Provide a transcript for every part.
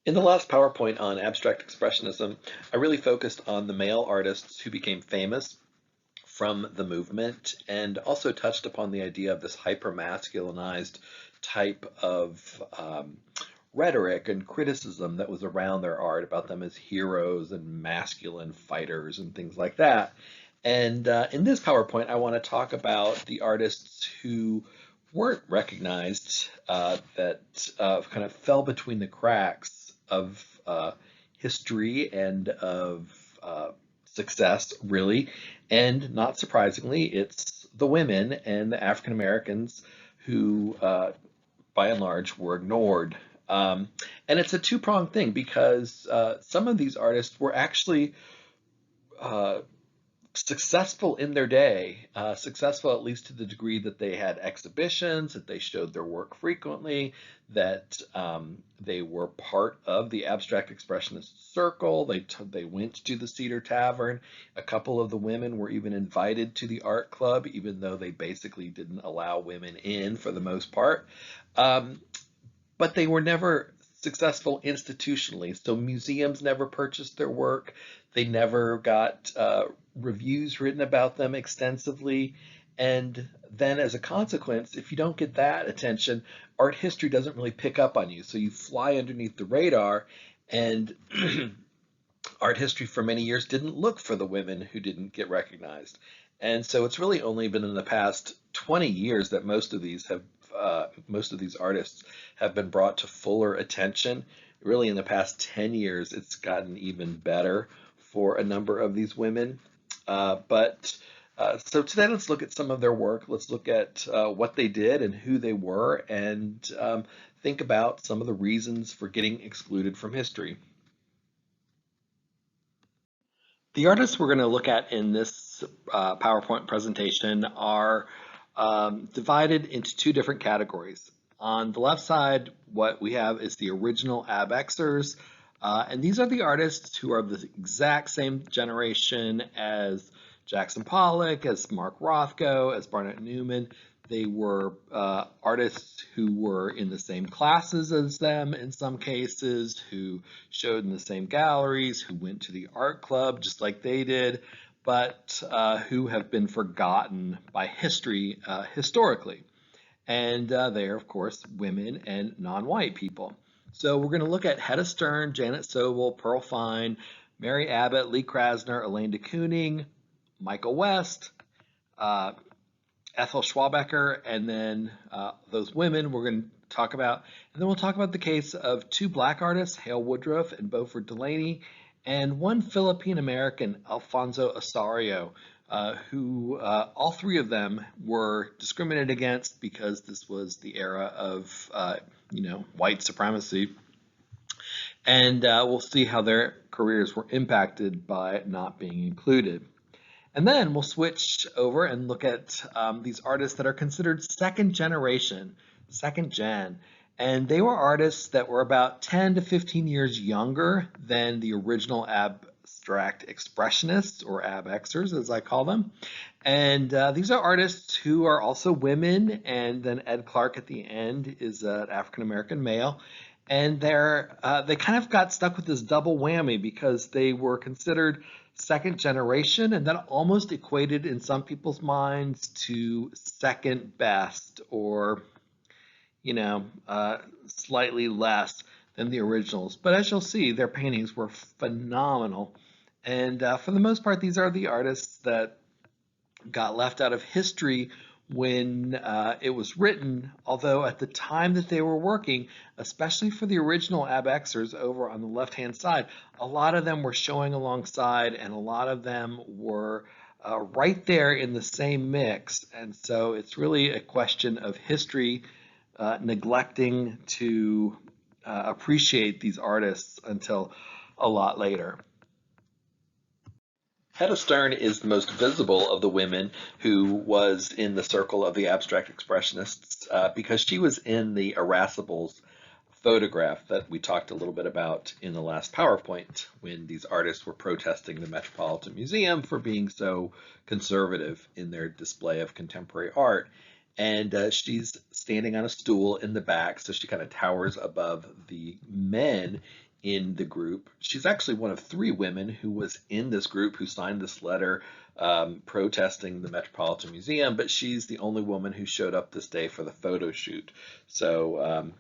In the last PowerPoint on abstract expressionism, I really focused on the male artists who became famous from the movement and also touched upon the idea of this hyper-masculinized type of rhetoric and criticism that was around their art about them as heroes and masculine fighters and things like that. And in this PowerPoint, I want to talk about the artists who weren't recognized, that kind of fell between the cracks of history and of success, really. And not surprisingly, it's the women and the African Americans who, by and large, were ignored. And it's a two-pronged thing because some of these artists were actually uh, successful in their day, successful at least to the degree that they had exhibitions, that they showed their work frequently, that they were part of the abstract expressionist circle. They went to the Cedar Tavern. A couple of the women were even invited to the art club, even though they basically didn't allow women in for the most part. Um, but they were never successful institutionally. So museums never purchased their work. They never got reviews written about them extensively. And then, as a consequence, if you don't get that attention, art history doesn't really pick up on you. So you fly underneath the radar, and art history for many years didn't look for the women who didn't get recognized. And so it's really only been in the past 20 years that most of these artists have been brought to fuller attention. Really, in the past 10 years, it's gotten even better for a number of these women. So today, let's look at some of their work. Let's look at what they did and who they were, and think about some of the reasons for getting excluded from history. The artists we're going to look at in this PowerPoint presentation are divided into two different categories. On the left side, what we have is the original ABXers, and these are the artists who are the exact same generation as Jackson Pollock, as Mark Rothko, as Barnett Newman. They were artists who were in the same classes as them in some cases, who showed in the same galleries, who went to the art club just like they did, but who have been forgotten by history historically. And they are, of course, women and non-white people. So we're going to look at Hedda Stern, Janet Sobel, Pearl Fine, Mary Abbott, Lee Krasner, Elaine de Kooning, Michael West, uh, Ethel Schwabecker, and then those women we're going to talk about. And then we'll talk about the case of two black artists, Hale Woodruff and Beaufort Delaney, and one Philippine American, Alfonso Osorio, who all three of them were discriminated against because this was the era of white supremacy. And we'll see how their careers were impacted by not being included. And then we'll switch over and look at these artists that are considered second generation, second gen. And they were artists that were about 10 to 15 years younger than the original abstract expressionists, or ABXers as I call them. And these are artists who are also women, and then Ed Clark at the end is an African American male. And they kind of got stuck with this double whammy because they were considered second generation, and that almost equated in some people's minds to second best, or slightly less than the originals. But as you'll see, their paintings were phenomenal, and for the most part, these are the artists that got left out of history when it was written, although at the time that they were working, especially for the original ABXers over on the left-hand side, a lot of them were showing alongside, and a lot of them were right there in the same mix. And so it's really a question of history neglecting to appreciate these artists until a lot later. Hedda Stern is the most visible of the women who was in the circle of the abstract expressionists because she was in the Irascibles photograph that we talked a little bit about in the last PowerPoint, when these artists were protesting the Metropolitan Museum for being so conservative in their display of contemporary art. And she's standing on a stool in the back, so she kind of towers above the men in the group. She's actually one of three women who was in this group who signed this letter protesting the Metropolitan Museum, but she's the only woman who showed up this day for the photo shoot. So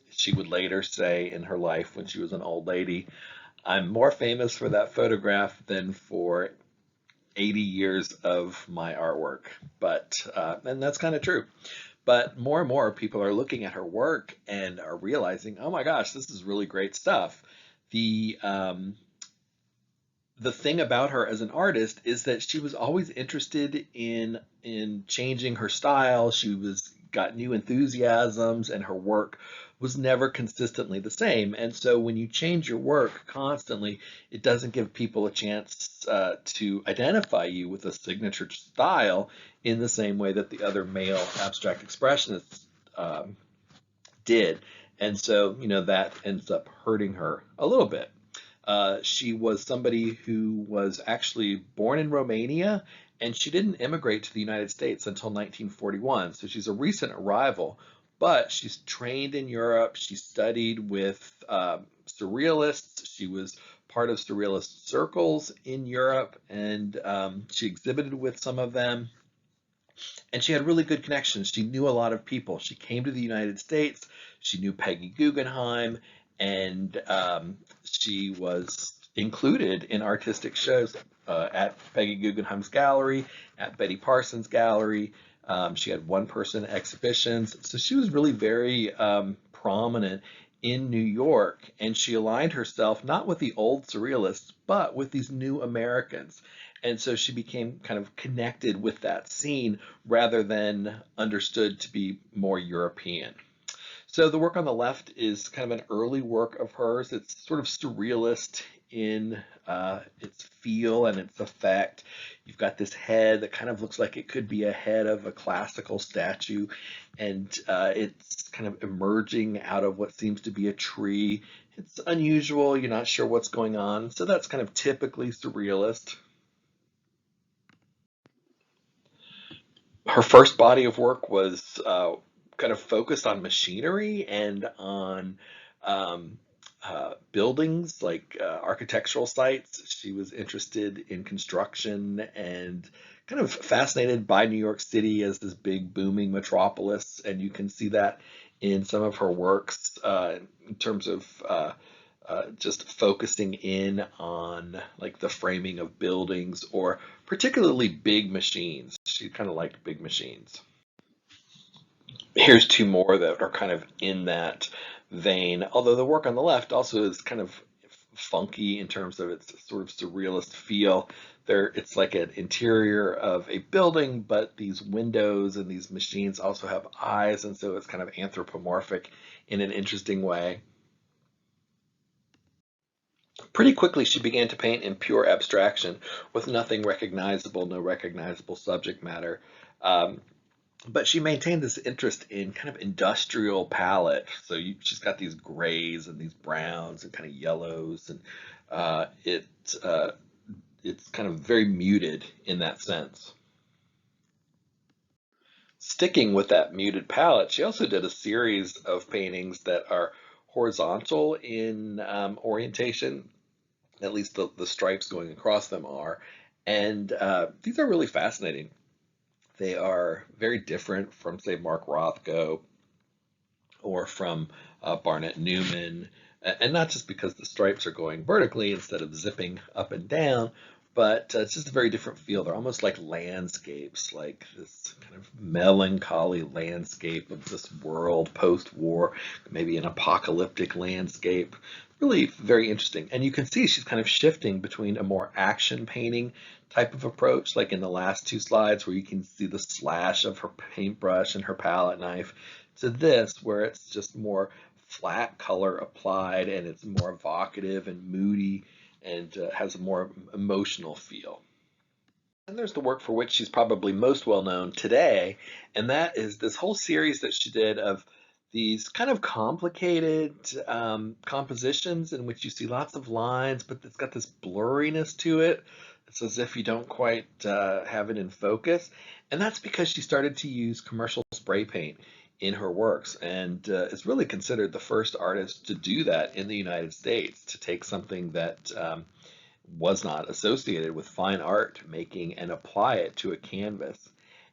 she would later say in her life when she was an old lady, "I'm more famous for that photograph than for 80 years of my artwork." But and that's kind of true. But more and more people are looking at her work and are realizing, oh my gosh, this is really great stuff. The um, the thing about her as an artist is that she was always interested in changing her style. She was got new enthusiasms, and her work was never consistently the same. And so when you change your work constantly, it doesn't give people a chance to identify you with a signature style in the same way that the other male abstract expressionists did. And so, that ends up hurting her a little bit. She was somebody who was actually born in Romania, and she didn't immigrate to the United States until 1941. So she's a recent arrival, but she's trained in Europe. She studied with surrealists. She was part of surrealist circles in Europe, and she exhibited with some of them. And she had really good connections. She knew a lot of people. She came to the United States. She knew Peggy Guggenheim, and she was included in artistic shows at Peggy Guggenheim's gallery, at Betty Parsons' gallery. She had one-person exhibitions. So she was really very prominent in New York, and she aligned herself not with the old surrealists, but with these new Americans. And so she became kind of connected with that scene rather than understood to be more European. So the work on the left is kind of an early work of hers. It's sort of surrealist in its feel and its effect. You've got this head that kind of looks like it could be a head of a classical statue, and it's kind of emerging out of what seems to be a tree. It's unusual. You're not sure what's going on. So that's kind of typically surrealist. Her first body of work was kind of focused on machinery and on buildings, like architectural sites. She was interested in construction and kind of fascinated by New York City as this big booming metropolis. And you can see that in some of her works in terms of just focusing in on like the framing of buildings or particularly big machines. She kind of liked big machines. Here's two more that are kind of in that vein, although the work on the left also is kind of funky in terms of its sort of surrealist feel. It's like an interior of a building, but these windows and these machines also have eyes, and so it's kind of anthropomorphic in an interesting way. Pretty quickly, she began to paint in pure abstraction with nothing recognizable, no recognizable subject matter. Um, but she maintained this interest in kind of industrial palette. So she's got these grays and these browns and kind of yellows, and uh, it uh, it's kind of very muted in that sense. Sticking with that muted palette, she also did a series of paintings that are horizontal in orientation. At least the stripes going across them are. And these are really fascinating. They are very different from, say, Mark Rothko or from Barnett Newman. And not just because the stripes are going vertically instead of zipping up and down, but it's just a very different feel. They're almost like landscapes, like this kind of melancholy landscape of this world post-war, maybe an apocalyptic landscape. Really very interesting. And you can see she's kind of shifting between a more action painting type of approach, like in the last two slides where you can see the slash of her paintbrush and her palette knife, to this where it's just more flat color applied and it's more evocative and moody and has a more emotional feel. And there's the work for which she's probably most well known today, and that is this whole series that she did of these kind of complicated compositions in which you see lots of lines, but it's got this blurriness to it. It's as if you don't quite have it in focus. And that's because she started to use commercial spray paint in her works, and is really considered the first artist to do that in the United States, to take something that was not associated with fine art making and apply it to a canvas.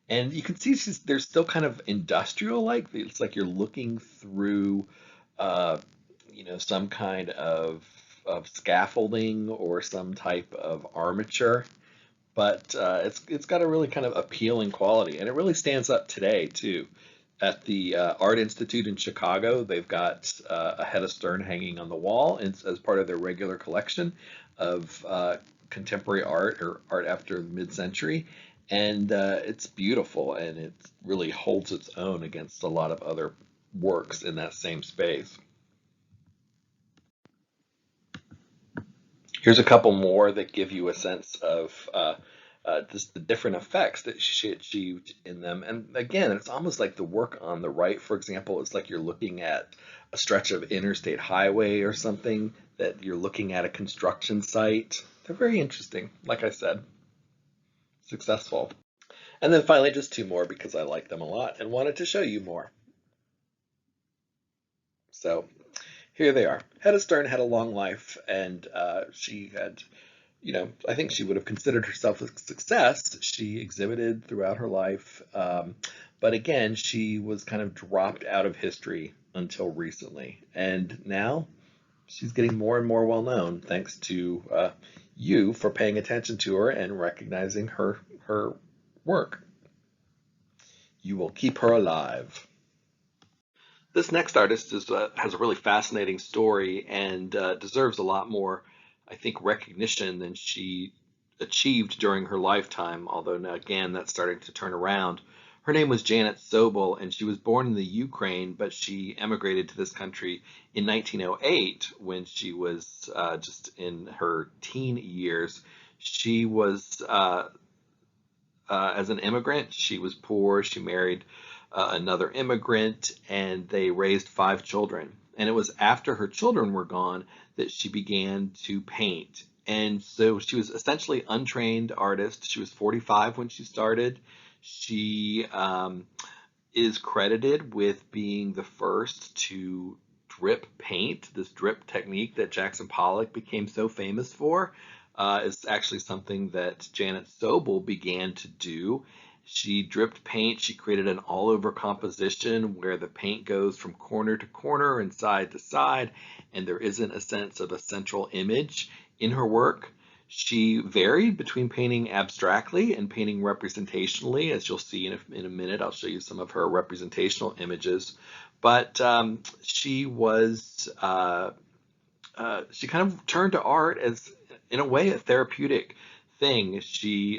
And you can see there's still kind of industrial like. It's like you're looking through, uh, some kind of scaffolding or some type of armature, but it's got a really kind of appealing quality, and it really stands up today too. At the Art Institute in Chicago, they've got a Hedda Stern hanging on the wall as part of their regular collection of contemporary art or art after the mid-century, and it's beautiful, and it really holds its own against a lot of other works in that same space. Here's a couple more that give you a sense of just the different effects that she achieved in them. And again, it's almost like the work on the right, for example, it's like you're looking at a stretch of interstate highway or something, that you're looking at a construction site. They're very interesting, like I said, successful. And then finally, just two more because I like them a lot and wanted to show you more. So here they are. Hedda Stern had a long life, and she had, I think she would have considered herself a success. She exhibited throughout her life, but again, she was kind of dropped out of history until recently, and now she's getting more and more well known thanks to you for paying attention to her and recognizing her work. You will keep her alive. This next artist has a really fascinating story and deserves a lot more, I think, recognition than she achieved during her lifetime, although now, again, that's starting to turn around. Her name was Janet Sobel, and she was born in the Ukraine, but she emigrated to this country in 1908 when she was just in her teen years. She was, as an immigrant, she was poor. She married another immigrant, and they raised 5 children. And it was after her children were gone that she began to paint. And so she was essentially untrained artist. She was 45 when she started. She is credited with being the first to drip paint. This drip technique that Jackson Pollock became so famous for is actually something that Janet Sobel began to do. She dripped paint. She created an all-over composition where the paint goes from corner to corner and side to side, and there isn't a sense of a central image in her work. She varied between painting abstractly and painting representationally, as you'll see in a minute. I'll show you some of her representational images. But she kind of turned to art as, in a way, a therapeutic thing.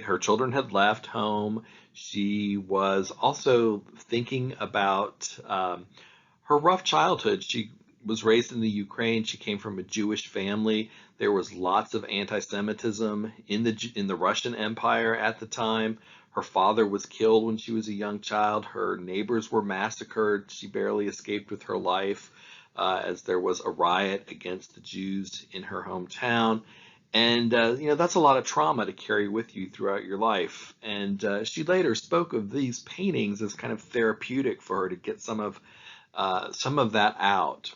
Her children had left home. She was also thinking about her rough childhood. She was raised in the Ukraine. She came from a Jewish family. There was lots of anti-Semitism in the Russian Empire at the time. Her father was killed when she was a young child. Her neighbors were massacred. She barely escaped with her life as there was a riot against the Jews in her hometown. And, that's a lot of trauma to carry with you throughout your life. And she later spoke of these paintings as kind of therapeutic for her to get some of that out.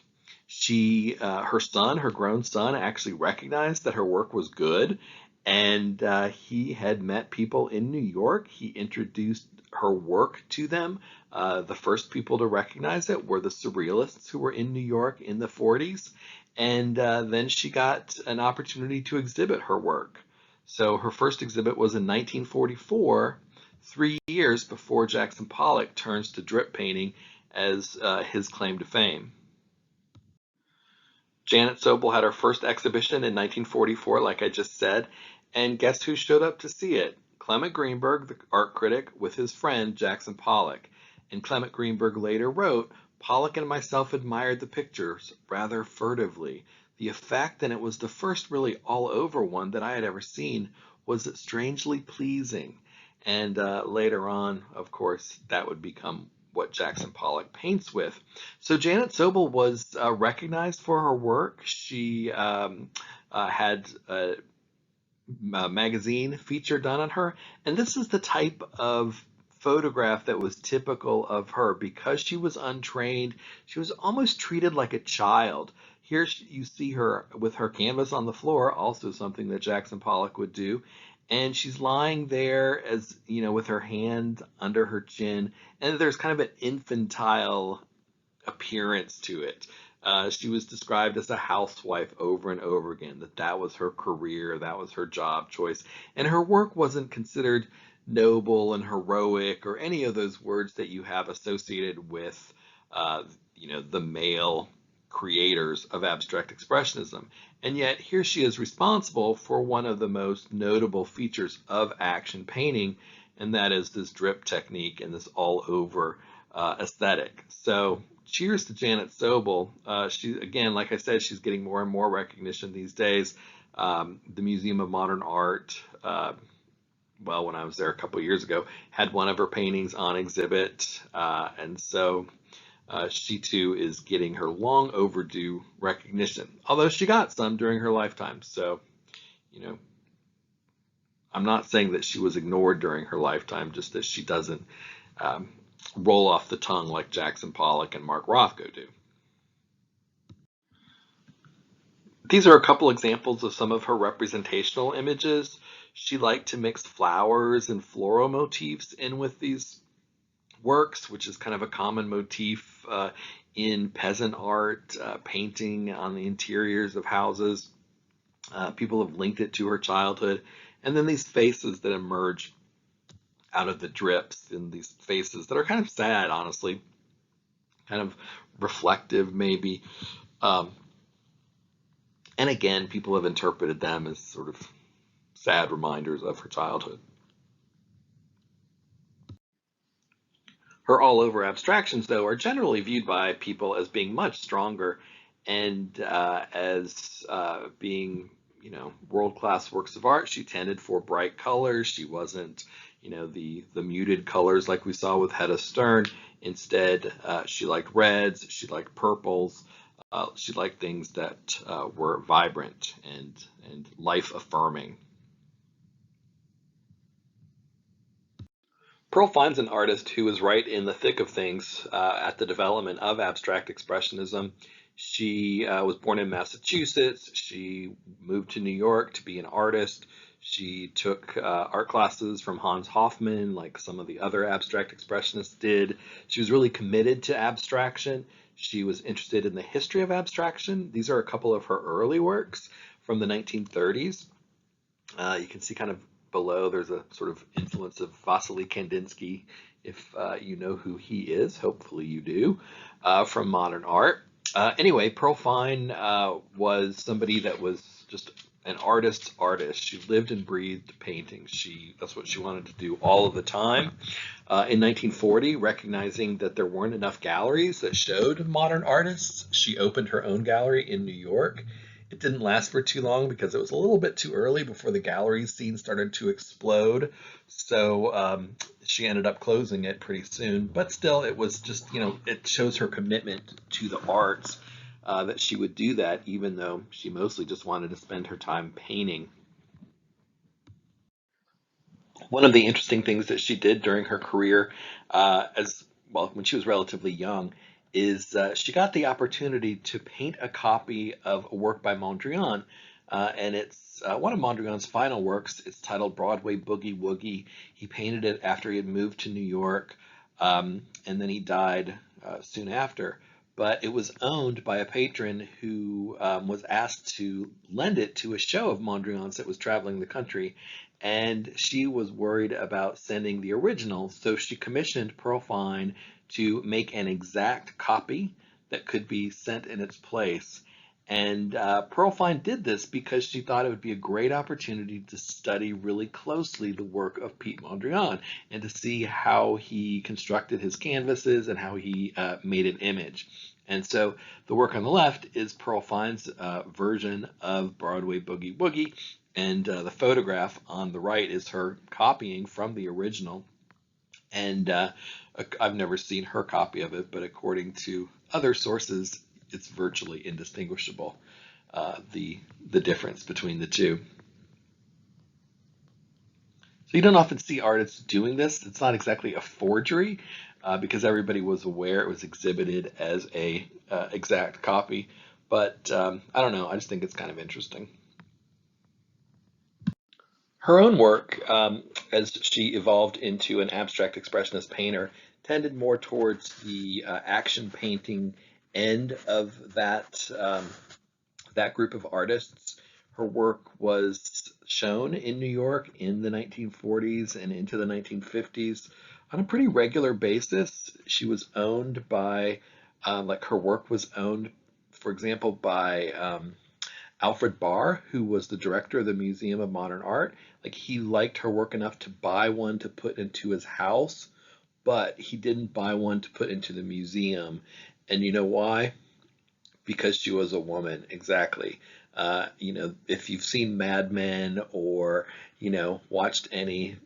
Her grown son, actually recognized that her work was good, and he had met people in New York. He introduced her work to them. The first people to recognize it were the Surrealists who were in New York in the 40s, and then she got an opportunity to exhibit her work. So her first exhibit was in 1944, 3 years before Jackson Pollock turns to drip painting as his claim to fame. Janet Sobel had her first exhibition in 1944, like I just said, and guess who showed up to see it? Clement Greenberg, the art critic, with his friend Jackson Pollock. And Clement Greenberg later wrote, "Pollock and myself admired the pictures rather furtively. The effect, and it was the first really all-over one that I had ever seen, was strangely pleasing." And later on, of course, that would become what Jackson Pollock paints with. So Janet Sobel was recognized for her work. She had a magazine feature done on her, and this is the type of photograph that was typical of her. Because she was untrained, she was almost treated like a child. Here you see her with her canvas on the floor, also something that Jackson Pollock would do. And she's lying there, as you know, with her hand under her chin, and there's kind of an infantile appearance to it. She was described as a housewife over and over again, that was her career, that was her job choice, and her work wasn't considered noble and heroic or any of those words that you have associated with, uh, the male creators of abstract expressionism. And yet here she is responsible for one of the most notable features of action painting, and that is this drip technique and this all over aesthetic. So cheers to Janet Sobel. She, again, like I said, she's getting more and more recognition these days. The Museum of Modern Art, well, when I was there a couple of years ago, had one of her paintings on exhibit. And so she too is getting her long overdue recognition, although she got some during her lifetime. So, you know, I'm not saying that she was ignored during her lifetime, just that she doesn't um, roll off the tongue like Jackson Pollock and Mark Rothko do. These are a couple examples of some of her representational images. She liked to mix flowers and floral motifs in with these works, which is kind of a common motif in peasant art, painting on the interiors of houses. People have linked it to her childhood. And then these faces that emerge out of the drips, and these faces that are kind of sad, honestly, kind of reflective maybe. Um, and again, people have interpreted them as sort of sad reminders of her childhood. Her all-over abstractions, though, are generally viewed by people as being much stronger and as being, world-class works of art. She tended for bright colors. She wasn't, the muted colors like we saw with Hedda Stern. Instead, she liked reds. She liked purples. She liked things that were vibrant and life-affirming. Pearl Fine's an artist who was right in the thick of things at the development of abstract expressionism. She was born in Massachusetts. She moved to New York to be an artist. She took art classes from Hans Hofmann, like some of the other abstract expressionists did. She was really committed to abstraction. She was interested in the history of abstraction. These are a couple of her early works from the 1930s. You can see kind of below, there's a sort of influence of Vasily Kandinsky, if you know who he is. Hopefully you do, from modern art. Anyway, Pearl Fine was somebody that was just an artist's artist. She lived and breathed painting. That's what she wanted to do all of the time. In 1940, recognizing that there weren't enough galleries that showed modern artists, she opened her own gallery in New York. It didn't last for too long because it was a little bit too early before the gallery scene started to explode. So she ended up closing it pretty soon. But still, it was just, it shows her commitment to the arts that she would do that, even though she mostly just wanted to spend her time painting. One of the interesting things that she did during her career, as well, when she was relatively young, is she got the opportunity to paint a copy of a work by Mondrian, and it's one of Mondrian's final works. It's titled Broadway Boogie Woogie. He painted it after he had moved to New York, and then he died soon after. But it was owned by a patron who was asked to lend it to a show of Mondrian's that was traveling the country, and she was worried about sending the original, so she commissioned Pearl Fine to make an exact copy that could be sent in its place. And Pearl Fine did this because she thought it would be a great opportunity to study really closely the work of Pete Mondrian and to see how he constructed his canvases and how he made an image. And so the work on the left is Pearl Fine's version of Broadway Boogie Woogie, and the photograph on the right is her copying from the original. And I've never seen her copy of it, but according to other sources, it's virtually indistinguishable, the difference between the two. So you don't often see artists doing this. It's not exactly a forgery because everybody was aware it was exhibited as a exact copy. But I don't know. I just think it's kind of interesting. Her own work, as she evolved into an abstract expressionist painter, tended more towards the action painting end of that group of artists. Her work was shown in New York in the 1940s and into the 1950s on a pretty regular basis. She was owned by, like her work was owned, for example, by Alfred Barr, who was the director of the Museum of Modern Art. Like he liked her work enough to buy one to put into his house, but he didn't buy one to put into the museum. And you know why? Because she was a woman, exactly. If you've seen Mad Men or watched any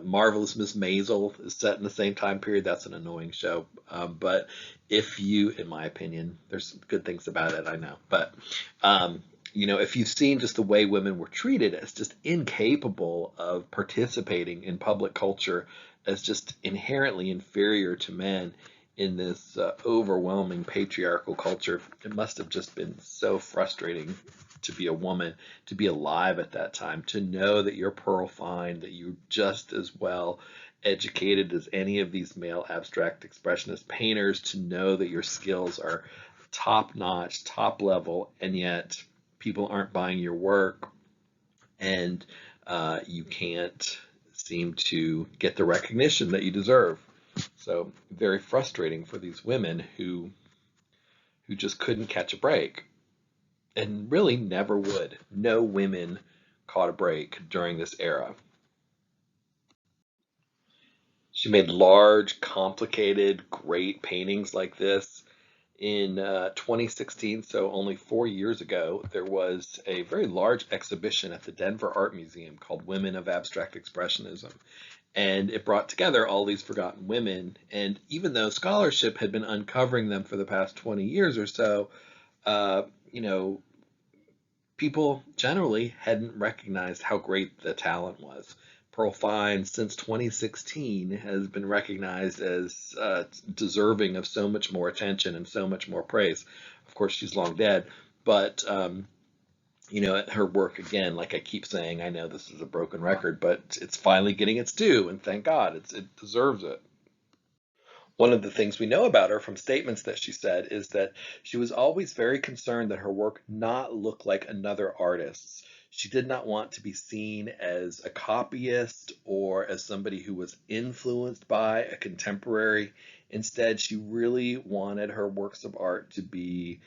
Marvelous Miss Maisel is set in the same time period. That's an annoying show. But if you, in my opinion, there's good things about it, I know. But if you've seen just the way women were treated as just incapable of participating in public culture, as just inherently inferior to men in this overwhelming patriarchal culture, it must have just been so frustrating to be a woman, to be alive at that time, to know that you're pearl fine, that you're just as well educated as any of these male abstract expressionist painters, to know that your skills are top notch, top level, and yet people aren't buying your work, and you can't seem to get the recognition that you deserve. So very frustrating for these women who just couldn't catch a break and really never would. No women caught a break during this era. She made large, complicated, great paintings like this. In 2016, so only 4 years ago, there was a very large exhibition at the Denver Art Museum called Women of Abstract Expressionism. And it brought together all these forgotten women. And even though scholarship had been uncovering them for the past 20 years or so, uh, you know, people generally hadn't recognized how great the talent was. Pearl Fine, since 2016, has been recognized as deserving of so much more attention and so much more praise. Of course, she's long dead, but her work again, like I keep saying, I know this is a broken record, but it's finally getting its due, and thank God, it deserves it. One of the things we know about her from statements that she said is that she was always very concerned that her work not look like another artist's. She did not want to be seen as a copyist or as somebody who was influenced by a contemporary. Instead, she really wanted her works of art to be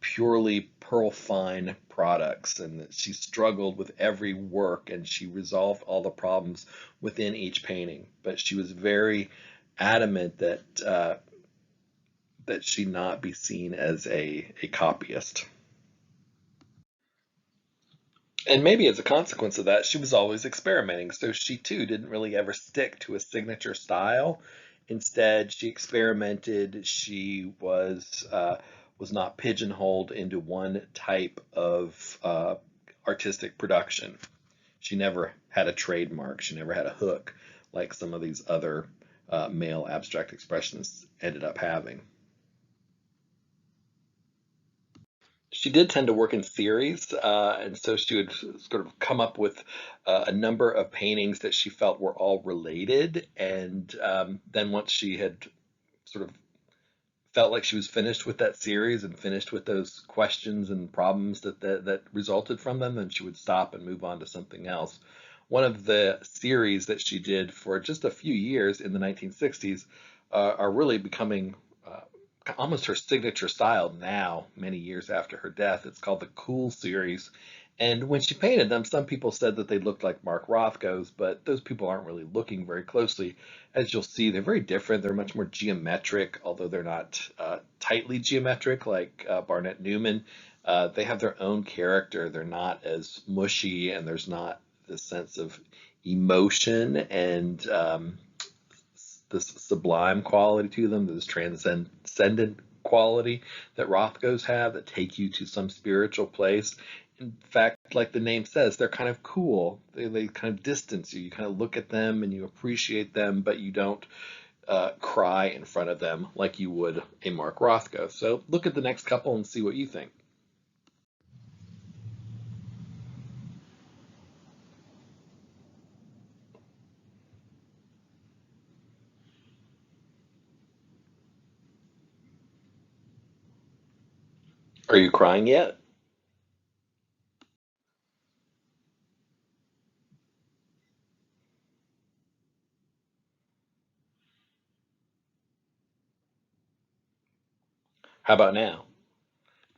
purely pearl fine products, and that she struggled with every work and she resolved all the problems within each painting. But she was very adamant that she not be seen as a copyist. And maybe as a consequence of that, she was always experimenting. So she too didn't really ever stick to a signature style. Instead, she experimented. She was not pigeonholed into one type of artistic production. She never had a trademark. She never had a hook like some of these other male abstract expressionists ended up having. She did tend to work in series, and so she would sort of come up with a number of paintings that she felt were all related. And then once she had sort of felt like she was finished with that series and finished with those questions and problems that resulted from them, then she would stop and move on to something else. One of the series that she did for just a few years in the 1960s are really becoming almost her signature style now, many years after her death. It's called the Cool series. And when she painted them, some people said that they looked like Mark Rothko's, but those people aren't really looking very closely. As you'll see, they're very different. They're much more geometric, although they're not tightly geometric like Barnett Newman. They have their own character. They're not as mushy, and there's not this sense of emotion and this sublime quality to them, this transcendent quality that Rothkos have that take you to some spiritual place. In fact, like the name says, they're kind of cool. They kind of distance you. You kind of look at them and you appreciate them, but you don't cry in front of them like you would a Mark Rothko. So look at the next couple and see what you think. Are you crying yet? How about now?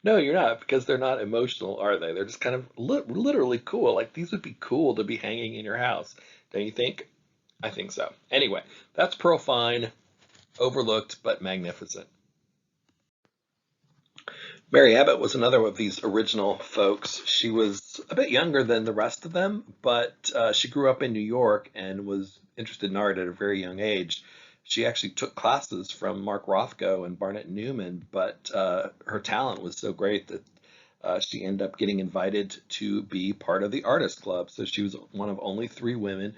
No, you're not, because they're not emotional, are they? They're just kind of literally cool. Like these would be cool to be hanging in your house, don't you think? I think so. Anyway, that's Pearl Fine, overlooked but magnificent. Mary Abbott was another of these original folks. She was a bit younger than the rest of them, but she grew up in New York and was interested in art at a very young age. She actually took classes from Mark Rothko and Barnett Newman, but her talent was so great that she ended up getting invited to be part of the Artist Club. So she was one of only three women,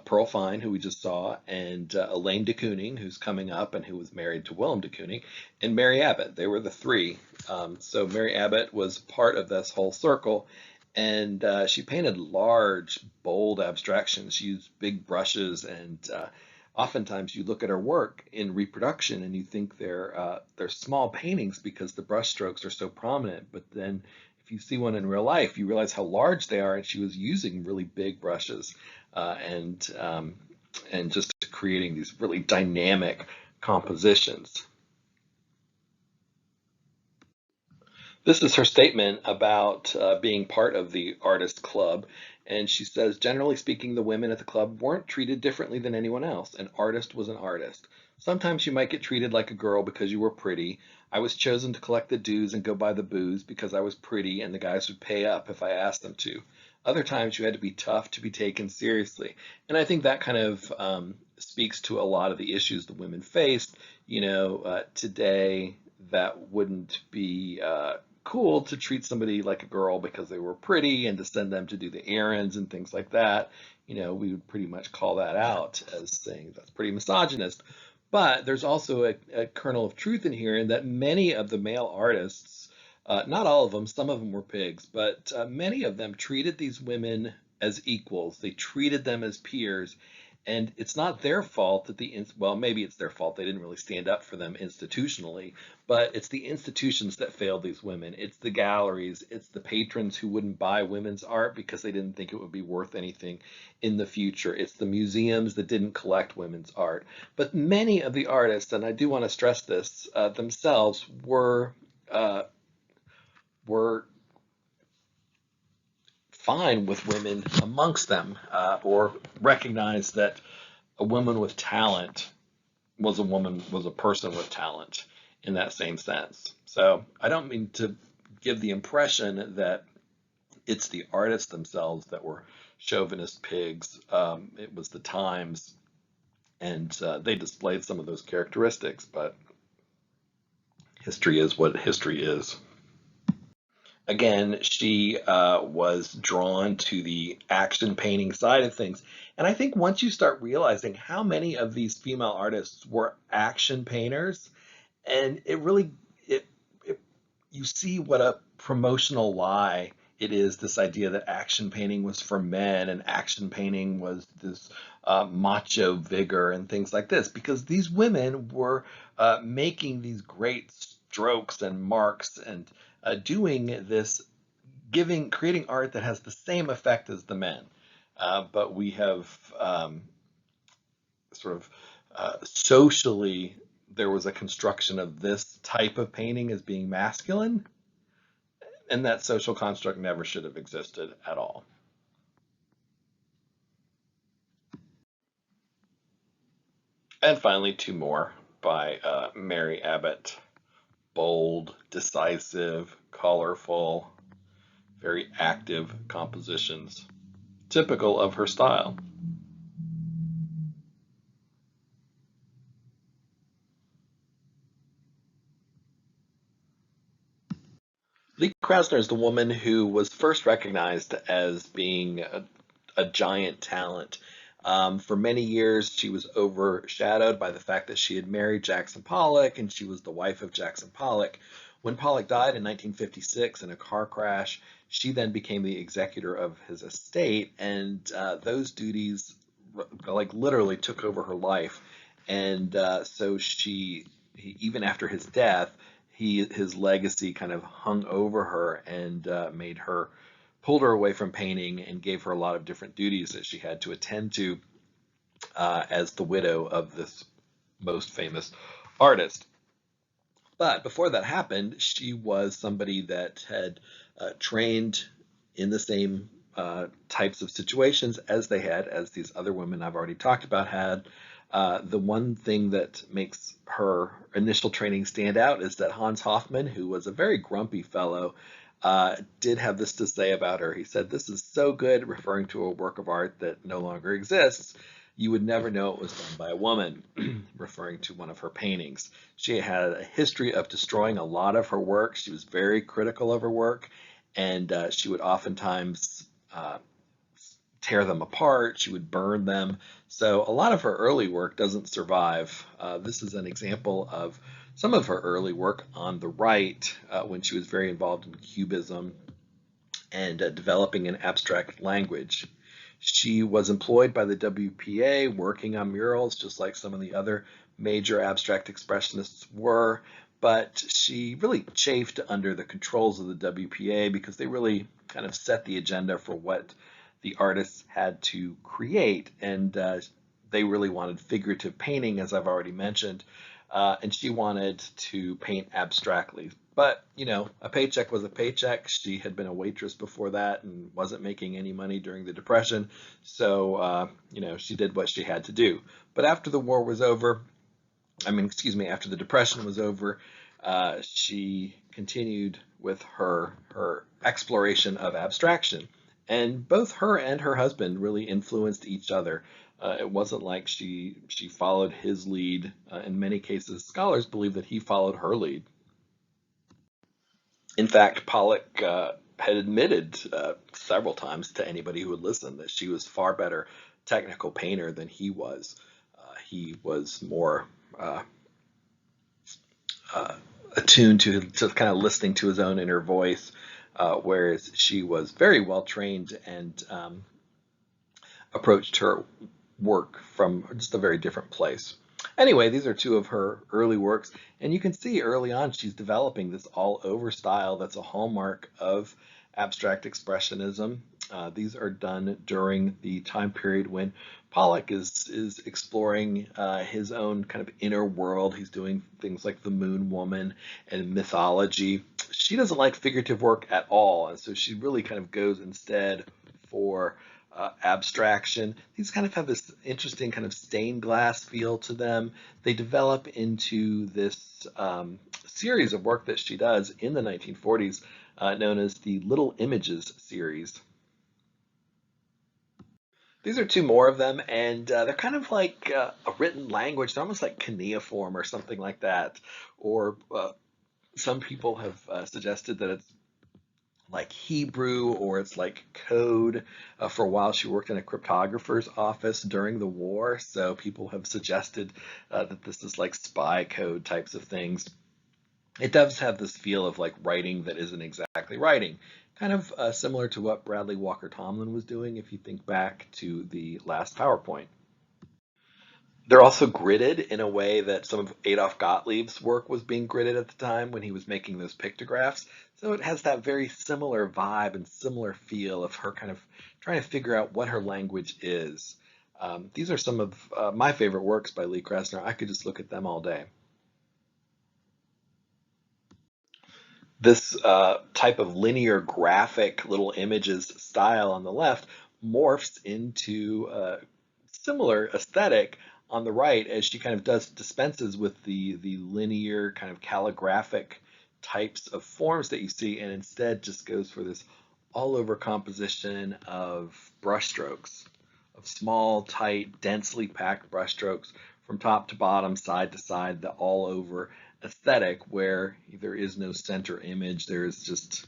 Pearl Fine, who we just saw, and Elaine de Kooning, who's coming up and who was married to Willem de Kooning, and Mary Abbott. They were the three. So Mary Abbott was part of this whole circle, and she painted large, bold abstractions. She used big brushes, and oftentimes you look at her work in reproduction and you think they're small paintings because the brush strokes are so prominent. But then if you see one in real life, you realize how large they are, and she was using really big brushes uh, and um, and just creating these really dynamic compositions. This is her statement about being part of the artist club. And she says, generally speaking, the women at the club weren't treated differently than anyone else. An artist was an artist. Sometimes you might get treated like a girl because you were pretty. I was chosen to collect the dues and go buy the booze because I was pretty and the guys would pay up if I asked them to. Other times you had to be tough to be taken seriously. And I think that kind of speaks to a lot of the issues the women faced. Today that wouldn't be cool to treat somebody like a girl because they were pretty and to send them to do the errands and things like that. We would pretty much call that out as saying that's pretty misogynist. But there's also a kernel of truth in here in that many of the male artists, not all of them, some of them were pigs, but many of them treated these women as equals. They treated them as peers. And it's not their fault that well, maybe it's their fault. They didn't really stand up for them institutionally, but it's the institutions that failed these women. It's the galleries, it's the patrons who wouldn't buy women's art because they didn't think it would be worth anything in the future. It's the museums that didn't collect women's art. But many of the artists, and I do want to stress this, themselves uh, were fine with women amongst them, or recognized that a woman with talent was a person with talent in that same sense. So I don't mean to give the impression that it's the artists themselves that were chauvinist pigs. It was the times, and they displayed some of those characteristics, but history is what history is. Again, she was drawn to the action painting side of things. And I think once you start realizing how many of these female artists were action painters, and it, it you see what a promotional lie it is, this idea that action painting was for men and action painting was this macho vigor and things like this, because these women were making these great strokes and marks and doing this, creating art that has the same effect as the men. But we have sort of socially, there was a construction of this type of painting as being masculine, and that social construct never should have existed at all. And finally, two more by Mary Abbott. Bold, decisive, colorful, very active compositions, typical of her style. Lee Krasner is the woman who was first recognized as being a giant talent. For many years, she was overshadowed by the fact that she had married Jackson Pollock and she was the wife of Jackson Pollock. When Pollock died in 1956 in a car crash, she then became the executor of his estate, and those duties like literally took over her life. And so even after his death, his legacy kind of hung over her and made her pulled her away from painting and gave her a lot of different duties that she had to attend to as the widow of this most famous artist. But before that happened, she was somebody that had trained in the same types of situations as as these other women I've already talked about had. The one thing that makes her initial training stand out is that Hans Hofmann, who was a very grumpy fellow, did have this to say about her. He said, "This is so good," referring to a work of art that no longer exists. "You would never know it was done by a woman," referring to one of her paintings. She had a history of destroying a lot of her work. She was very critical of her work, and she would oftentimes tear them apart. She would burn them. So a lot of her early work doesn't survive. This is an example of some of her early work on the right when she was very involved in Cubism and developing an abstract language. She was employed by the WPA working on murals, just like some of the other major abstract expressionists were, but she really chafed under the controls of the WPA because they really kind of set the agenda for what the artists had to create, and they really wanted figurative painting, as I've already mentioned, and she wanted to paint abstractly. But, you know, a paycheck was a paycheck. She had been a waitress before that and wasn't making any money during the Depression. So, you know, she did what she had to do. But after the war was over, after the Depression was over, she continued with her exploration of abstraction. And both her and her husband really influenced each other. It wasn't like she followed his lead. In many cases, scholars believe that he followed her lead. In fact, Pollock had admitted several times to anybody who would listen that she was far better technical painter than he was. He was more uh, attuned to kind of listening to his own inner voice, whereas she was very well trained and approached her work from just a very different place. Anyway, these are two of her early works, and you can see early on she's developing this all-over style that's a hallmark of abstract expressionism. These are done during the time period when Pollock is exploring his own kind of inner world. He's doing things like the Moon Woman and mythology. She doesn't like figurative work at all, and so she really kind of goes instead for abstraction. These kind of have this interesting kind of stained glass feel to them. They develop into this series of work that she does in the 1940s, known as the Little Images series. These are two more of them, and they're kind of like a written language. They're almost like cuneiform or something like that. Or some people have suggested that it's like Hebrew or it's like code. For a while, she worked in a cryptographer's office during the war, so people have suggested that this is like spy code types of things. It does have this feel of like writing that isn't exactly writing, kind of similar to what Bradley Walker Tomlin was doing if you think back to the last PowerPoint. They're also gridded in a way that some of Adolf Gottlieb's work was being gridded at the time when he was making those pictographs. So it has that very similar vibe and similar feel of her kind of trying to figure out what her language is. These are some of my favorite works by Lee Krasner. I could just look at them all day. This type of linear graphic little images style on the left morphs into a similar aesthetic on the right as she kind of dispenses with the linear kind of calligraphic types of forms that you see and instead just goes for this all over composition of brushstrokes, of small, tight, densely packed brushstrokes from top to bottom, side to side, the all over aesthetic where there is no center image, there is just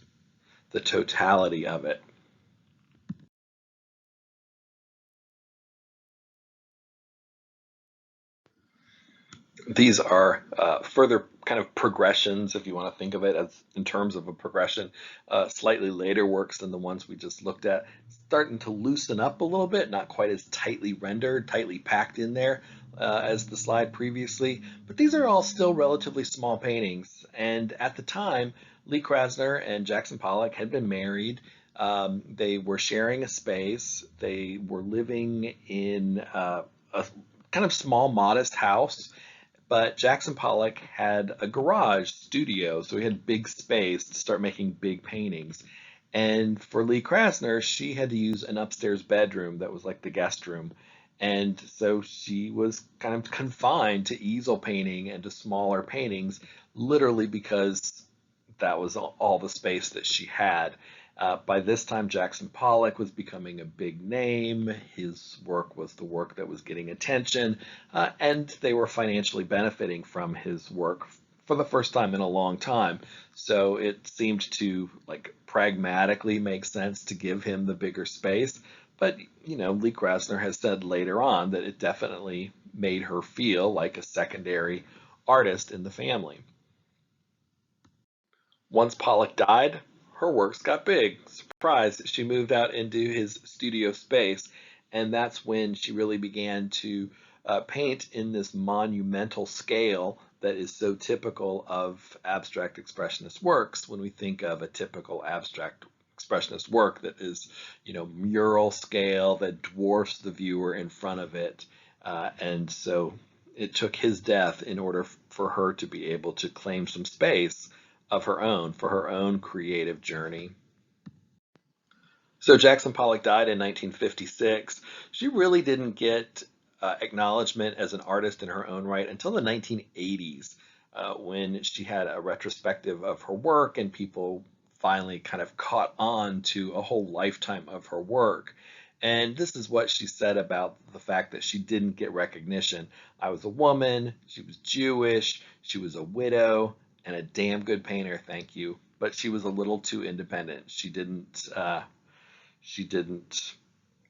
the totality of it. These are further kind of progressions, if you want to think of it as in terms of a progression, slightly later works than the ones we just looked at, starting to loosen up a little bit, not quite as tightly rendered, tightly packed in there as the slide previously, but these are all still relatively small paintings. And at the time, Lee Krasner and Jackson Pollock had been married. They were sharing a space. They were living in a kind of small, modest house, but Jackson Pollock had a garage studio, so he had big space to start making big paintings. And for Lee Krasner, she had to use an upstairs bedroom that was like the guest room. And so she was kind of confined to easel painting and to smaller paintings, literally because that was all the space that she had. By this time, Jackson Pollock was becoming a big name. His work was the work that was getting attention, and they were financially benefiting from his work for the first time in a long time. So it seemed to like pragmatically make sense to give him the bigger space. But Lee Krasner has said later on that it definitely made her feel like a secondary artist in the family. Once Pollock died, her works got big. Surprise, she moved out into his studio space, and that's when she really began to paint in this monumental scale that is so typical of abstract expressionist works when we think of a typical abstract expressionist work that is, mural scale that dwarfs the viewer in front of it. And so it took his death in order for her to be able to claim some space of her own for her own creative journey. So Jackson Pollock died in 1956. She really didn't get acknowledgement as an artist in her own right until the 1980s, when she had a retrospective of her work and people finally kind of caught on to a whole lifetime of her work. And this is what she said about the fact that she didn't get recognition. I was a woman, she was Jewish, she was a widow, and a damn good painter, thank you. But she was a little too independent. She didn't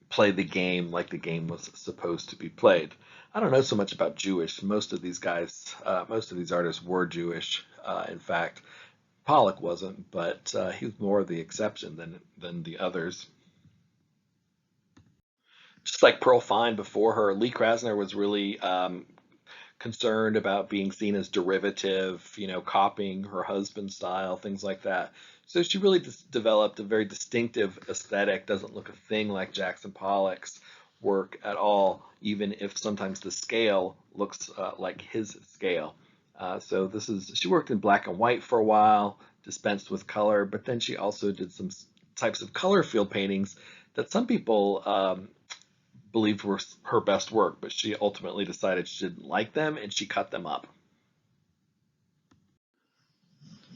play the game like the game was supposed to be played. I don't know so much about Jewish. Most of these guys, most of these artists were Jewish. In fact, Pollock wasn't, but he was more the exception than the others. Just like Pearl Fine before her, Lee Krasner was really concerned about being seen as derivative, copying her husband's style, things like that. So she really just developed a very distinctive aesthetic, doesn't look a thing like Jackson Pollock's work at all, even if sometimes the scale looks like his scale. She worked in black and white for a while, dispensed with color, but then she also did some types of color field paintings that some people believed were her best work, but she ultimately decided she didn't like them and she cut them up.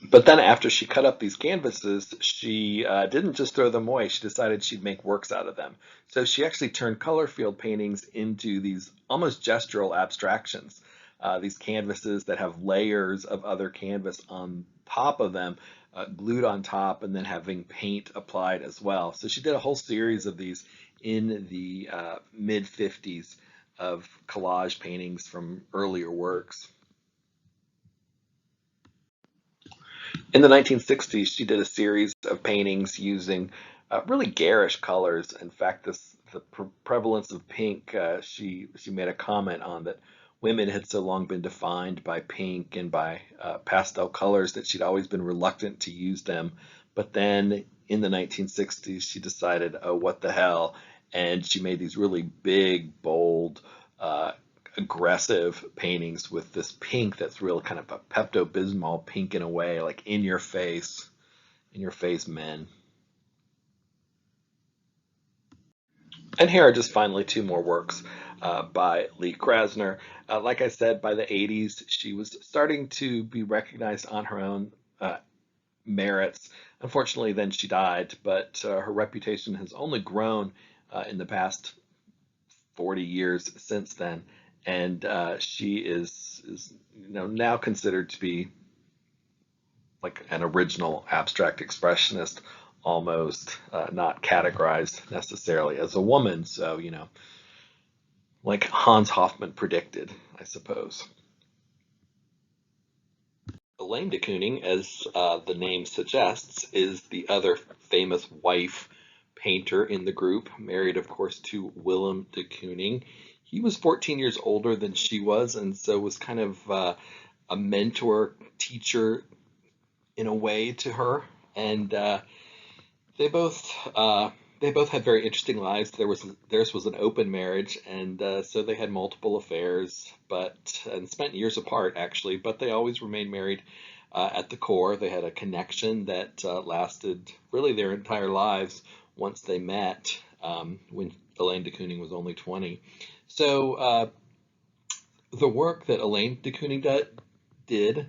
But then after she cut up these canvases, she didn't just throw them away. She decided she'd make works out of them. So she actually turned color field paintings into these almost gestural abstractions. These canvases that have layers of other canvas on top of them, glued on top, and then having paint applied as well. So she did a whole series of these in the mid 50s of collage paintings from earlier works. In the 1960s, she did a series of paintings using really garish colors. In fact, the prevalence of pink, she made a comment on that women had so long been defined by pink and by pastel colors that she'd always been reluctant to use them. But then in the 1960s, she decided, oh, what the hell? And she made these really big, bold, aggressive paintings with this pink that's real kind of a Pepto-Bismol pink in a way, like in your face men. And here are just finally two more works by Lee Krasner. Like I said, by the 80s, she was starting to be recognized on her own merits. Unfortunately, then she died, but her reputation has only grown in the past 40 years since then. and she is now considered to be like an original abstract expressionist, almost not categorized necessarily as a woman. So like Hans Hofmann predicted, I suppose. Elaine de Kooning, as the name suggests, is the other famous wife painter in the group, married, of course, to Willem de Kooning. He was 14 years older than she was, and so was kind of a mentor, teacher in a way to her. And they both they both had very interesting lives. Theirs was an open marriage, and so they had multiple affairs, and spent years apart actually. But they always remained married at the core. They had a connection that lasted really their entire lives once they met when Elaine de Kooning was only 20. So the work that Elaine de Kooning did,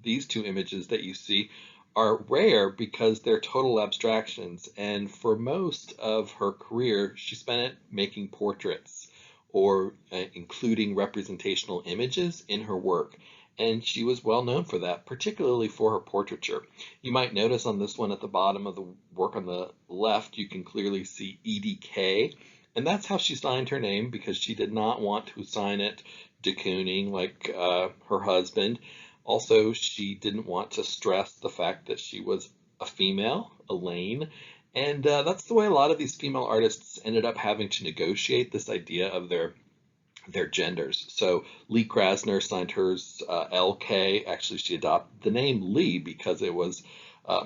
these two images that you see are rare because they're total abstractions. And for most of her career, she spent it making portraits or including representational images in her work. And she was well known for that, particularly for her portraiture. You might notice on this one at the bottom of the work on the left, you can clearly see EDK. And that's how she signed her name, because she did not want to sign it de Kooning like her husband. Also, she didn't want to stress the fact that she was a female, Elaine, and that's the way a lot of these female artists ended up having to negotiate this idea of their genders. So Lee Krasner signed hers LK. Actually, she adopted the name Lee because it was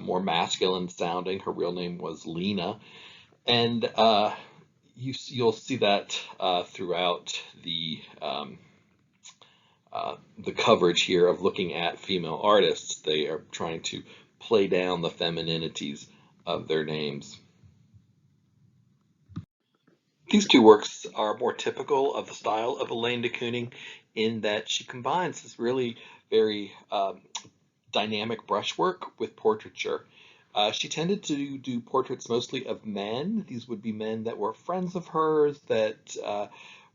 more masculine sounding. Her real name was Lena, and you'll see that throughout the coverage here of looking at female artists. They are trying to play down the femininities of their names. These two works are more typical of the style of Elaine de Kooning in that she combines this really very dynamic brushwork with portraiture. She tended to do portraits mostly of men. These would be men that were friends of hers, that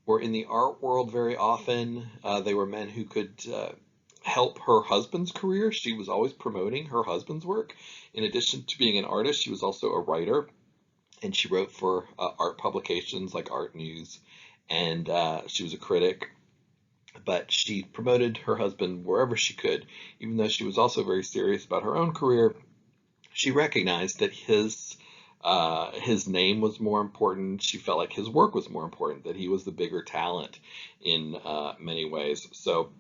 were in the art world very often. They were men who could help her husband's career. She was always promoting her husband's work. In addition to being an artist, she was also a writer, and she wrote for art publications like Art News, and she was a critic. But she promoted her husband wherever she could, even though she was also very serious about her own career. She recognized that his name was more important. She felt like his work was more important, that he was the bigger talent in many ways. So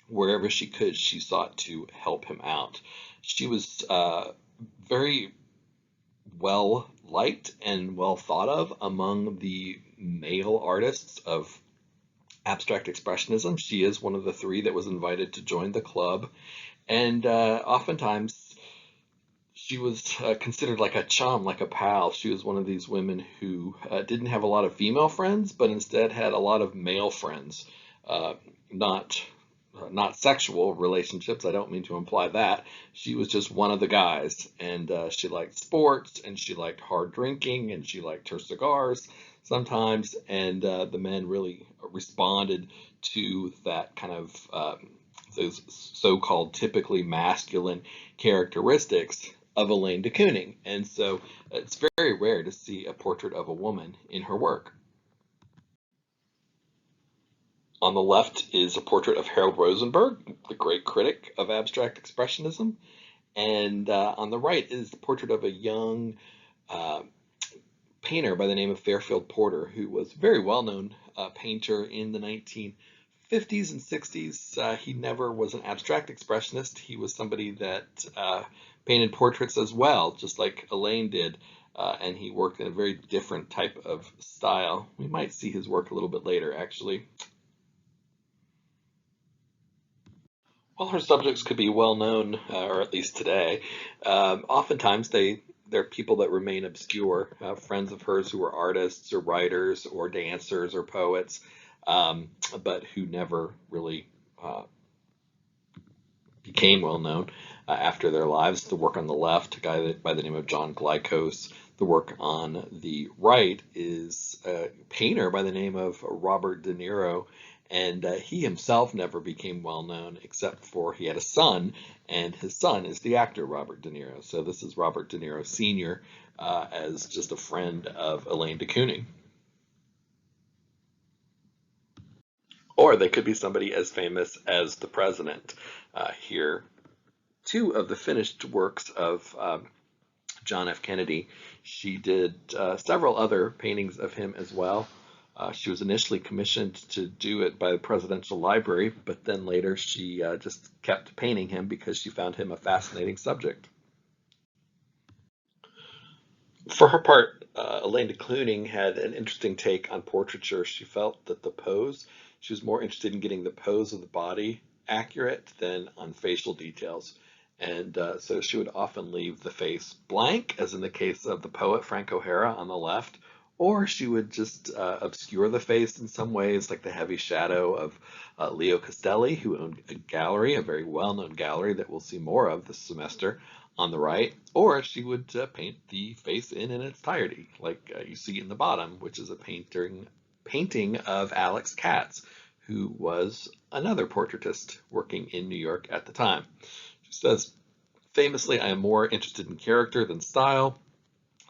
wherever she could, she sought to help him out. She was very well liked and well thought of among the male artists of abstract expressionism. She is one of the three that was invited to join the club, and oftentimes she was considered like a chum, like a pal. She was one of these women who didn't have a lot of female friends, but instead had a lot of male friends. Not not sexual relationships. I don't mean to imply that. She was just one of the guys, and she liked sports, and she liked hard drinking, and she liked her cigars sometimes. And the men really responded to that kind of those so-called typically masculine characteristics of Elaine de Kooning. And so it's very rare to see a portrait of a woman in her work. On the left is a portrait of Harold Rosenberg, the great critic of abstract expressionism. And on the right is the portrait of a young painter by the name of Fairfield Porter, who was a very well-known painter in the 1950s and 60s. He never was an abstract expressionist. He was somebody that painted portraits as well, just like Elaine did. And he worked in a very different type of style. We might see his work a little bit later, actually. While her subjects could be well known, or at least today, oftentimes they're people that remain obscure, friends of hers who were artists or writers or dancers or poets, but who never really became well known after their lives. The work on the left, a guy by the name of John Glykos. The work on the right is a painter by the name of Robert De Niro, and he himself never became well known except for he had a son, and his son is the actor Robert De Niro. So this is Robert De Niro Sr. As just a friend of Elaine de Kooning. Or they could be somebody as famous as the president. Here, two of the finished works of John F. Kennedy. She did several other paintings of him as well. She was initially commissioned to do it by the Presidential Library, but then later she just kept painting him because she found him a fascinating subject. For her part, Elaine de Kooning had an interesting take on portraiture. She felt that she was more interested in getting the pose of the body accurate than on facial details. And so she would often leave the face blank, as in the case of the poet Frank O'Hara on the left, or she would just obscure the face in some ways, like the heavy shadow of Leo Castelli, who owned a gallery, a very well-known gallery that we'll see more of this semester on the right, or she would paint the face in its entirety, like you see in the bottom, which is a painting of Alex Katz, who was another portraitist working in New York at the time. She says, famously, I am more interested in character than style.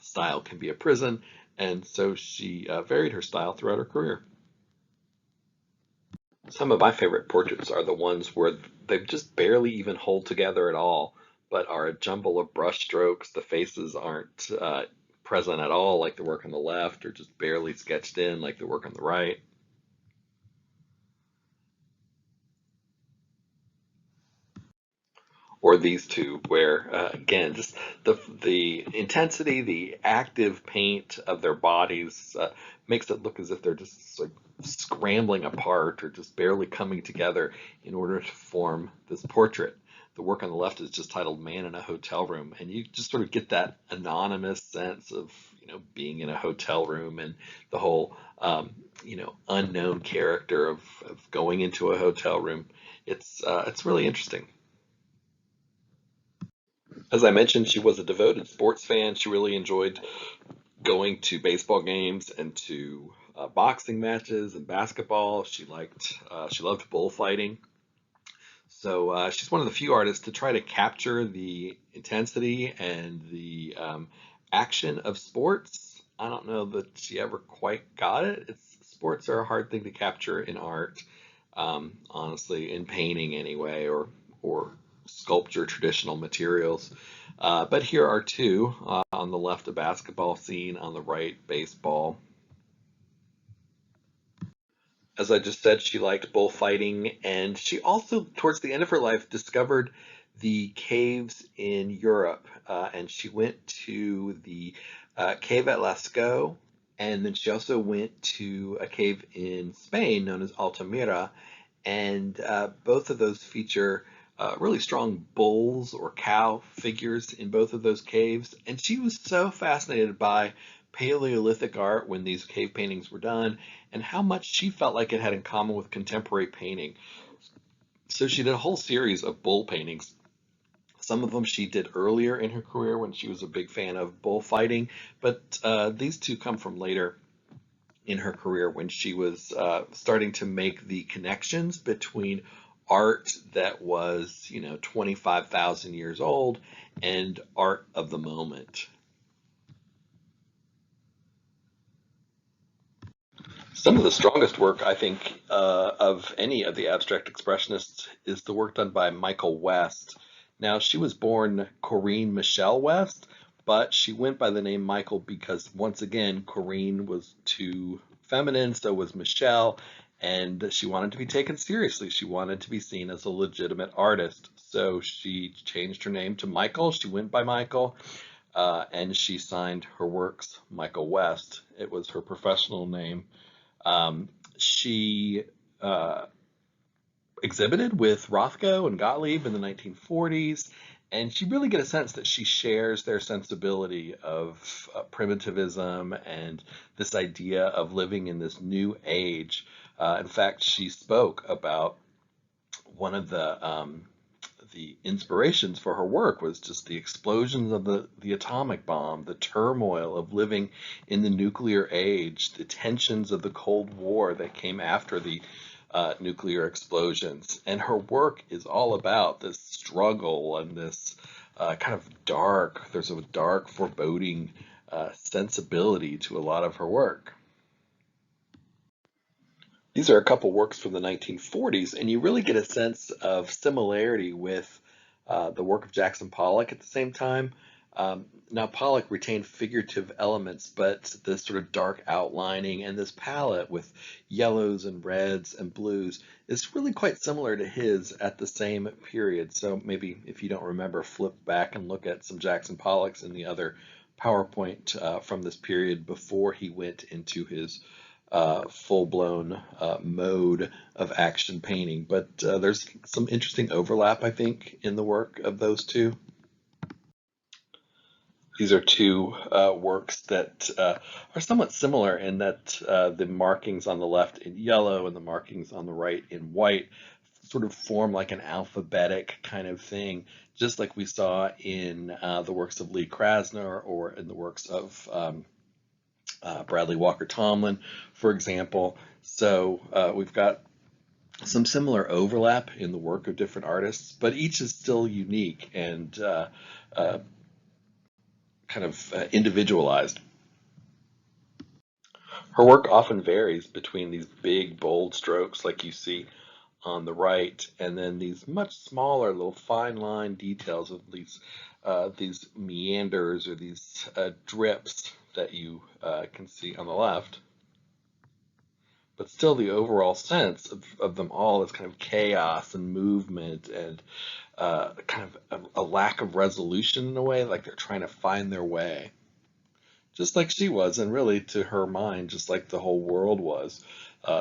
Style can be a prison, and so she varied her style throughout her career. Some of my favorite portraits are the ones where they just barely even hold together at all, but are a jumble of brush strokes. The faces aren't present at all, like the work on the left, or just barely sketched in, like the work on the right. Or these two, where again, just the intensity, the active paint of their bodies makes it look as if they're just like scrambling apart or just barely coming together in order to form this portrait. The work on the left is just titled "Man in a Hotel Room," and you just sort of get that anonymous sense of being in a hotel room and the whole unknown character of going into a hotel room. It's really interesting. As I mentioned, she was a devoted sports fan. She really enjoyed going to baseball games and to boxing matches and basketball. She loved bullfighting. So she's one of the few artists to try to capture the intensity and the action of sports. I don't know that she ever quite got it. Sports are a hard thing to capture in art, honestly, in painting anyway, or sculpture, traditional materials. But here are two. On the left, a basketball scene, on the right, baseball. As I just said, she liked bullfighting, and she also, towards the end of her life, discovered the caves in Europe. And she went to the cave at Lascaux, and then she also went to a cave in Spain known as Altamira. And both of those feature really strong bulls or cow figures in both of those caves. And she was so fascinated by Paleolithic art when these cave paintings were done and how much she felt like it had in common with contemporary painting. So she did a whole series of bull paintings. Some of them she did earlier in her career when she was a big fan of bullfighting, but these two come from later in her career when she was starting to make the connections between art that was, 25,000 years old and art of the moment. Some of the strongest work, I think, of any of the abstract expressionists is the work done by Michael West. Now, she was born Corinne Michelle West, but she went by the name Michael because, once again, Corinne was too feminine, so was Michelle, and she wanted to be taken seriously. She wanted to be seen as a legitimate artist. So she changed her name to Michael. She went by Michael, and she signed her works Michael West. It was her professional name. She exhibited with Rothko and Gottlieb in the 1940s, and you really get a sense that she shares their sensibility of primitivism and this idea of living in this new age. In fact, she spoke about one of the inspirations for her work was just the explosions of the atomic bomb, the turmoil of living in the nuclear age, the tensions of the Cold War that came after the nuclear explosions. And her work is all about this struggle and this kind of there's a dark, foreboding sensibility to a lot of her work. These are a couple works from the 1940s, and you really get a sense of similarity with the work of Jackson Pollock at the same time. Now, Pollock retained figurative elements, but this sort of dark outlining and this palette with yellows and reds and blues is really quite similar to his at the same period. So maybe if you don't remember, flip back and look at some Jackson Pollocks in the other PowerPoint from this period before he went into his full-blown mode of action painting. But there's some interesting overlap, I think, in the work of those two. These are two works that are somewhat similar in that the markings on the left in yellow and the markings on the right in white sort of form like an alphabetic kind of thing, just like we saw in the works of Lee Krasner or in the works of Bradley Walker Tomlin, for example. So we've got some similar overlap in the work of different artists, but each is still unique and kind of individualized. Her work often varies between these big, bold strokes like you see on the right, and then these much smaller little fine line details of these meanders or these drips that you can see on the left. But still, the overall sense of them all is kind of chaos and movement and kind of a lack of resolution in a way, like they're trying to find their way. Just like she was, and really to her mind, just like the whole world was,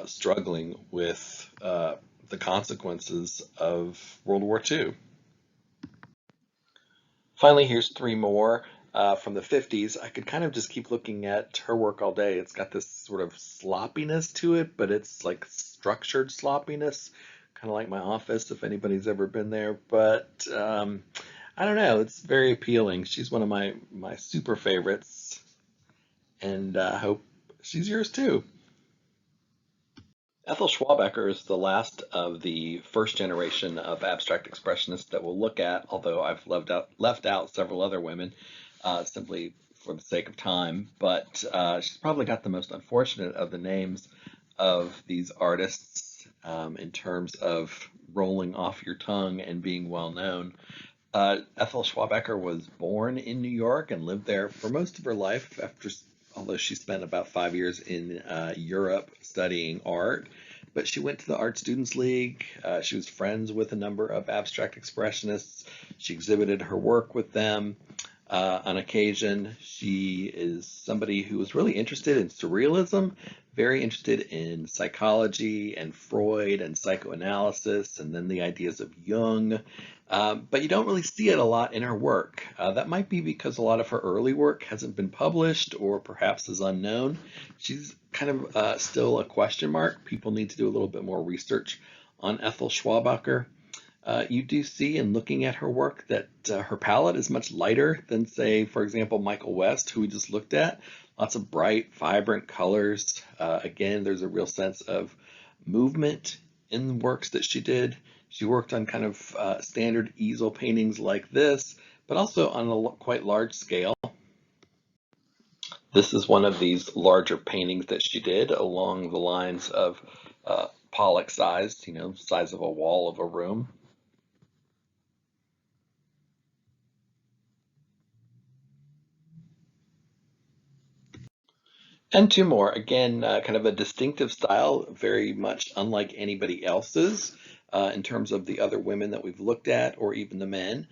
struggling with the consequences of World War II. Finally, here's three more from the 50s. I could kind of just keep looking at her work all day. It's got this sort of sloppiness to it, but it's like structured sloppiness, kind of like my office, if anybody's ever been there. But I don't know, it's very appealing. She's one of my super favorites, and I hope she's yours too. Ethel Schwabecker is the last of the first generation of abstract expressionists that we'll look at, although I've left out several other women simply for the sake of time. But she's probably got the most unfortunate of the names of these artists in terms of rolling off your tongue and being well known. Ethel Schwabecker was born in New York and lived there for most of her life although she spent about 5 years in Europe studying art. But she went to the Art Students League. She was friends with a number of abstract expressionists. She exhibited her work with them on occasion. She is somebody who was really interested in surrealism, very interested in psychology and Freud and psychoanalysis, and then the ideas of Jung. But you don't really see it a lot in her work. That might be because a lot of her early work hasn't been published or perhaps is unknown. She's kind of still a question mark. People need to do a little bit more research on Ethel Schwabecker. You do see in looking at her work that her palette is much lighter than, say, for example, Michael West, who we just looked at. Lots of bright, vibrant colors. Again, there's a real sense of movement in the works that she did. She worked on kind of standard easel paintings like this, but also on a quite large scale. This is one of these larger paintings that she did along the lines of Pollock sized, size of a wall of a room. And two more, again, kind of a distinctive style, very much unlike anybody else's in terms of the other women that we've looked at, or even the men.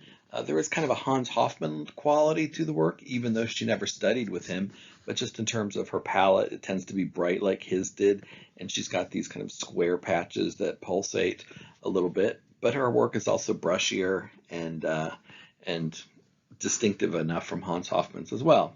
There is kind of a Hans Hofmann quality to the work, even though she never studied with him. But just in terms of her palette, it tends to be bright like his did, and she's got these kind of square patches that pulsate a little bit. But her work is also brushier and distinctive enough from Hans Hofmann's as well.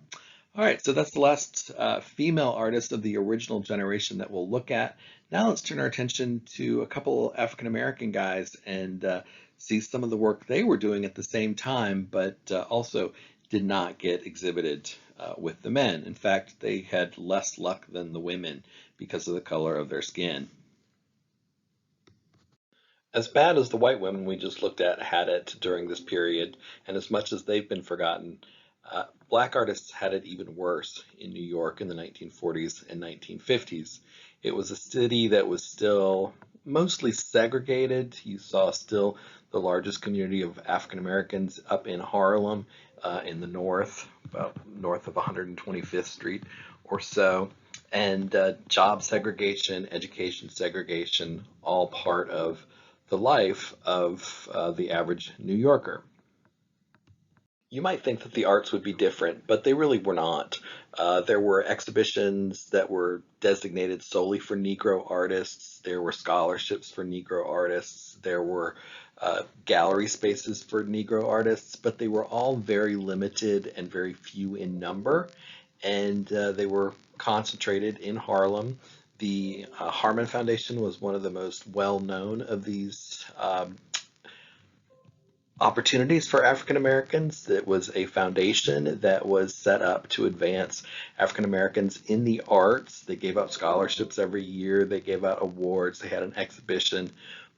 All right, so that's the last female artist of the original generation that we'll look at. Now let's turn our attention to a couple African-American guys and see some of the work they were doing at the same time, but also did not get exhibited with the men. In fact, they had less luck than the women because of the color of their skin. As bad as the white women we just looked at had it during this period, and as much as they've been forgotten, black artists had it even worse in New York in the 1940s and 1950s. It was a city that was still mostly segregated. You saw still the largest community of African Americans up in Harlem in the north, about north of 125th Street or so. And job segregation, education segregation, all part of the life of the average New Yorker. You might think that the arts would be different, but they really were not. There were exhibitions that were designated solely for Negro artists. There were scholarships for Negro artists. There were gallery spaces for Negro artists, but they were all very limited and very few in number. And they were concentrated in Harlem. The Harmon Foundation was one of the most well-known of these opportunities for African Americans. It was a foundation that was set up to advance African Americans in the arts. They gave out scholarships every year, they gave out awards, they had an exhibition,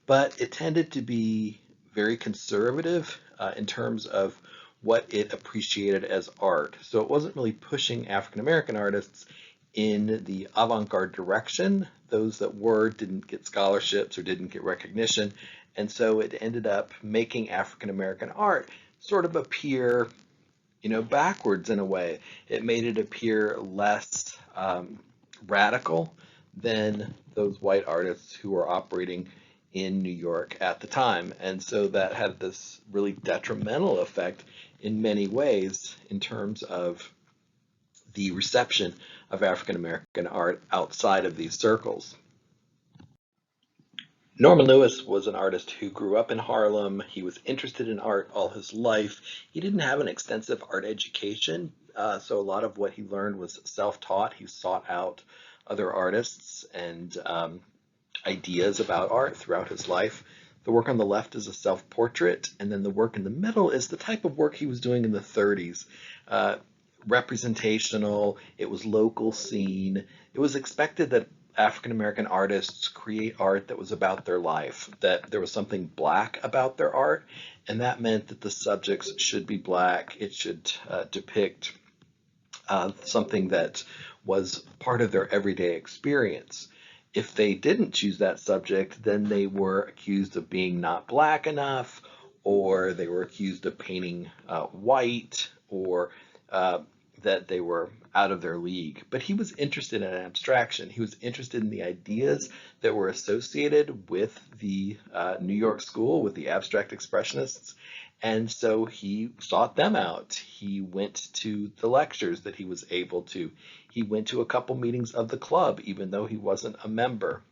but it tended to be very conservative in terms of what it appreciated as art. So it wasn't really pushing African American artists in the avant-garde direction. Those that were didn't get scholarships or didn't get recognition, and so it ended up making African American art sort of appear, backwards in a way. It made it appear less radical than those white artists who were operating in New York at the time. And so that had this really detrimental effect in many ways in terms of the reception of African American art outside of these circles. Norman Lewis was an artist who grew up in Harlem. He was interested in art all his life. He didn't have an extensive art education, so a lot of what he learned was self-taught. He sought out other artists and ideas about art throughout his life. The work on the left is a self-portrait, and then the work in the middle is the type of work he was doing in the 30s. Representational, it was local scene. It was expected that African American artists create art that was about their life, that there was something black about their art, and that meant that the subjects should be black. It should depict something that was part of their everyday experience. If they didn't choose that subject, then they were accused of being not black enough, or they were accused of painting white, or that they were out of their league. But he was interested in abstraction. He was interested in the ideas that were associated with the New York school, with the abstract expressionists. And so he sought them out. He went to the lectures that he was able to. He went to a couple meetings of the club, even though he wasn't a member.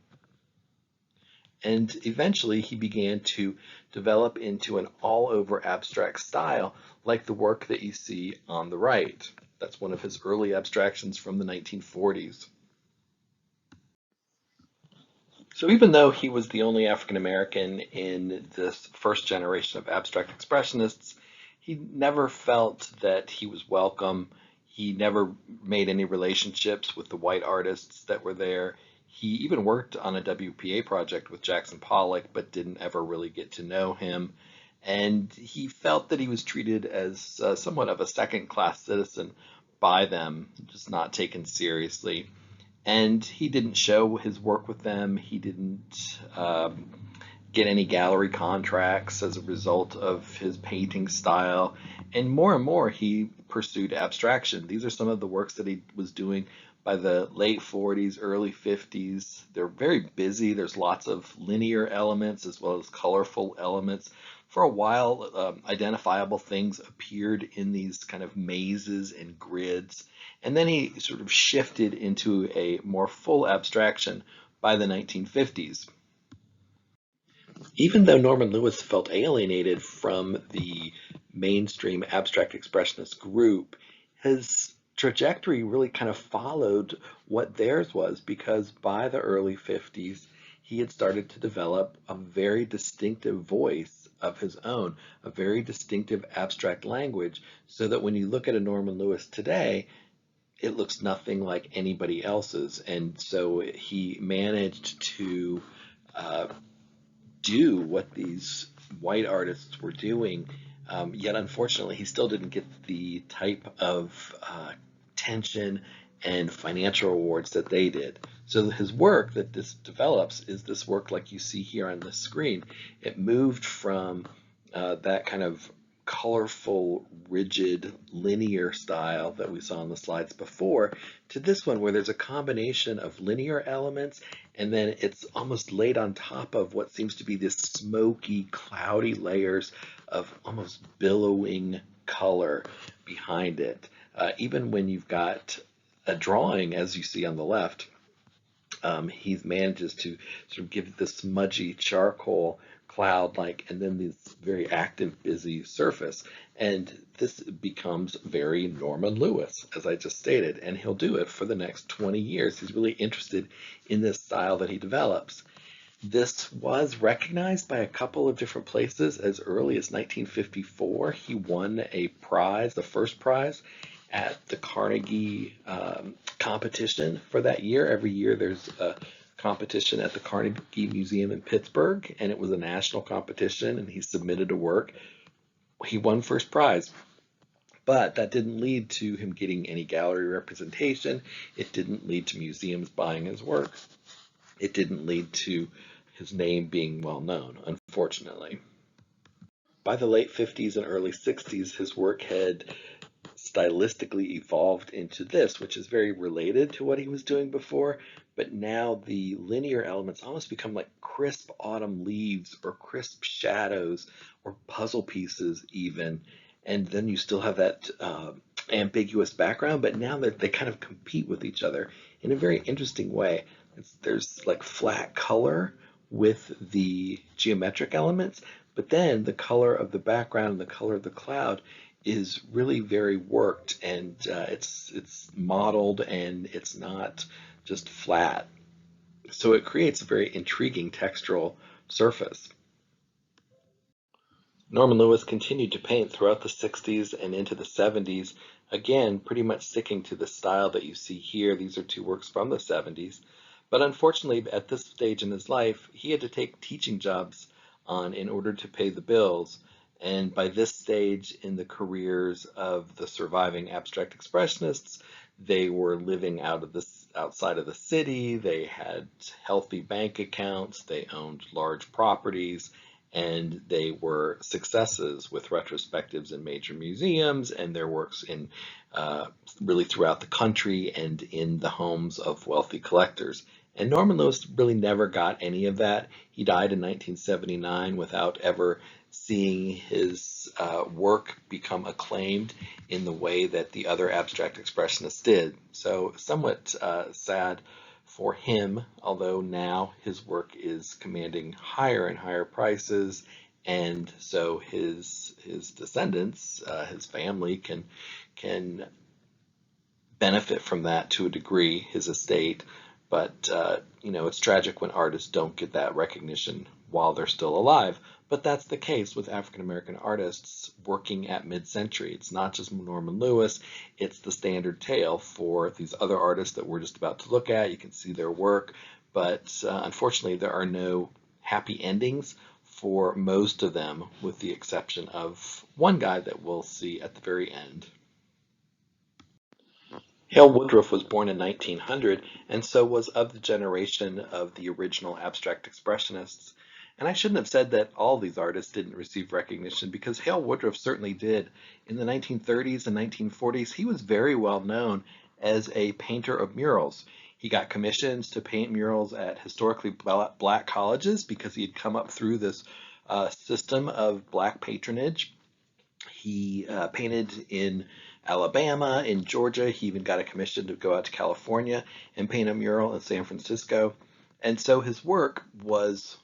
And eventually he began to develop into an all-over abstract style, like the work that you see on the right. That's one of his early abstractions from the 1940s. So even though he was the only African American in this first generation of abstract expressionists, he never felt that he was welcome. He never made any relationships with the white artists that were there. He even worked on a WPA project with Jackson Pollock, but didn't ever really get to know him. And he felt that he was treated as somewhat of a second-class citizen by them, just not taken seriously. And he didn't show his work with them. He didn't get any gallery contracts as a result of his painting style. And more, he pursued abstraction. These are some of the works that he was doing by the late 40s, early 50s. They're very busy. There's lots of linear elements as well as colorful elements. For a while, identifiable things appeared in these kind of mazes and grids. And then he sort of shifted into a more full abstraction by the 1950s. Even though Norman Lewis felt alienated from the mainstream abstract expressionist group, his trajectory really kind of followed what theirs was, because by the early 50s, he had started to develop a very distinctive voice of his own, a very distinctive abstract language, so that when you look at a Norman Lewis today, it looks nothing like anybody else's. And so he managed to uh, do what these white artists were doing. Yet unfortunately, he still didn't get the type of attention and financial rewards that they did. So his work that this develops is this work like you see here on the screen. It moved from that kind of colorful, rigid, linear style that we saw in the slides before to this one where there's a combination of linear elements and then it's almost laid on top of what seems to be this smoky, cloudy layers of almost billowing color behind it. Even when you've got a drawing, as you see on the left, he manages to sort of give this smudgy charcoal cloud-like and then this very active, busy surface. And this becomes very Norman Lewis, as I just stated, and he'll do it for the next 20 years. He's really interested in this style that he develops. This was recognized by a couple of different places as early as 1954. He won a prize, the first prize, at the Carnegie competition for that year. Every year there's a competition at the Carnegie Museum in Pittsburgh, and it was a national competition, and he submitted a work. He won first prize. But that didn't lead to him getting any gallery representation. It didn't lead to museums buying his work. It didn't lead to his name being well known, unfortunately. By the late 50s and early 60s, his work had stylistically evolved into this, which is very related to what he was doing before, but now the linear elements almost become like crisp autumn leaves or crisp shadows or puzzle pieces even, and then you still have that ambiguous background, but now they kind of compete with each other in a very interesting way. There's like flat color with the geometric elements, but then the color of the background and the color of the cloud is really very worked, and it's modeled and it's not just flat. So it creates a very intriguing textural surface. Norman Lewis continued to paint throughout the 60s and into the 70s, again, pretty much sticking to the style that you see here. These are two works from the 70s. But unfortunately, at this stage in his life, he had to take teaching jobs on in order to pay the bills. And by this stage in the careers of the surviving abstract expressionists, they were living outside of the city, they had healthy bank accounts, they owned large properties, and they were successes with retrospectives in major museums and their works in really throughout the country and in the homes of wealthy collectors. And Norman Lewis really never got any of that. He died in 1979 without ever seeing his work become acclaimed in the way that the other abstract expressionists did. So somewhat sad for him, although now his work is commanding higher and higher prices, and so his descendants, his family can benefit from that to a degree, his estate. But it's tragic when artists don't get that recognition while they're still alive. But that's the case with African American artists working at mid-century. It's not just Norman Lewis, it's the standard tale for these other artists that we're just about to look at. You can see their work, but unfortunately there are no happy endings for most of them, with the exception of one guy that we'll see at the very end. Hale Woodruff was born in 1900 and so was of the generation of the original abstract expressionists. And I shouldn't have said that all these artists didn't receive recognition, because Hale Woodruff certainly did. In the 1930s and 1940s, he was very well known as a painter of murals. He got commissions to paint murals at historically black colleges because he had come up through this system of black patronage. He painted in Alabama, in Georgia. He even got a commission to go out to California and paint a mural in San Francisco. And so his work was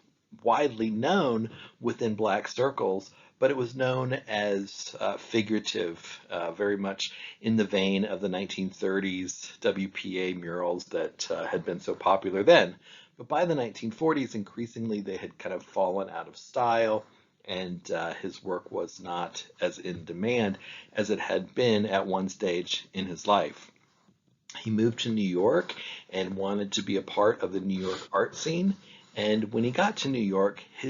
widely known within black circles, but it was known as figurative, very much in the vein of the 1930s WPA murals that had been so popular then. But by the 1940s, increasingly they had kind of fallen out of style, and his work was not as in demand as it had been at one stage in his life. He moved to New York and wanted to be a part of the New York art scene. And when he got to New York, he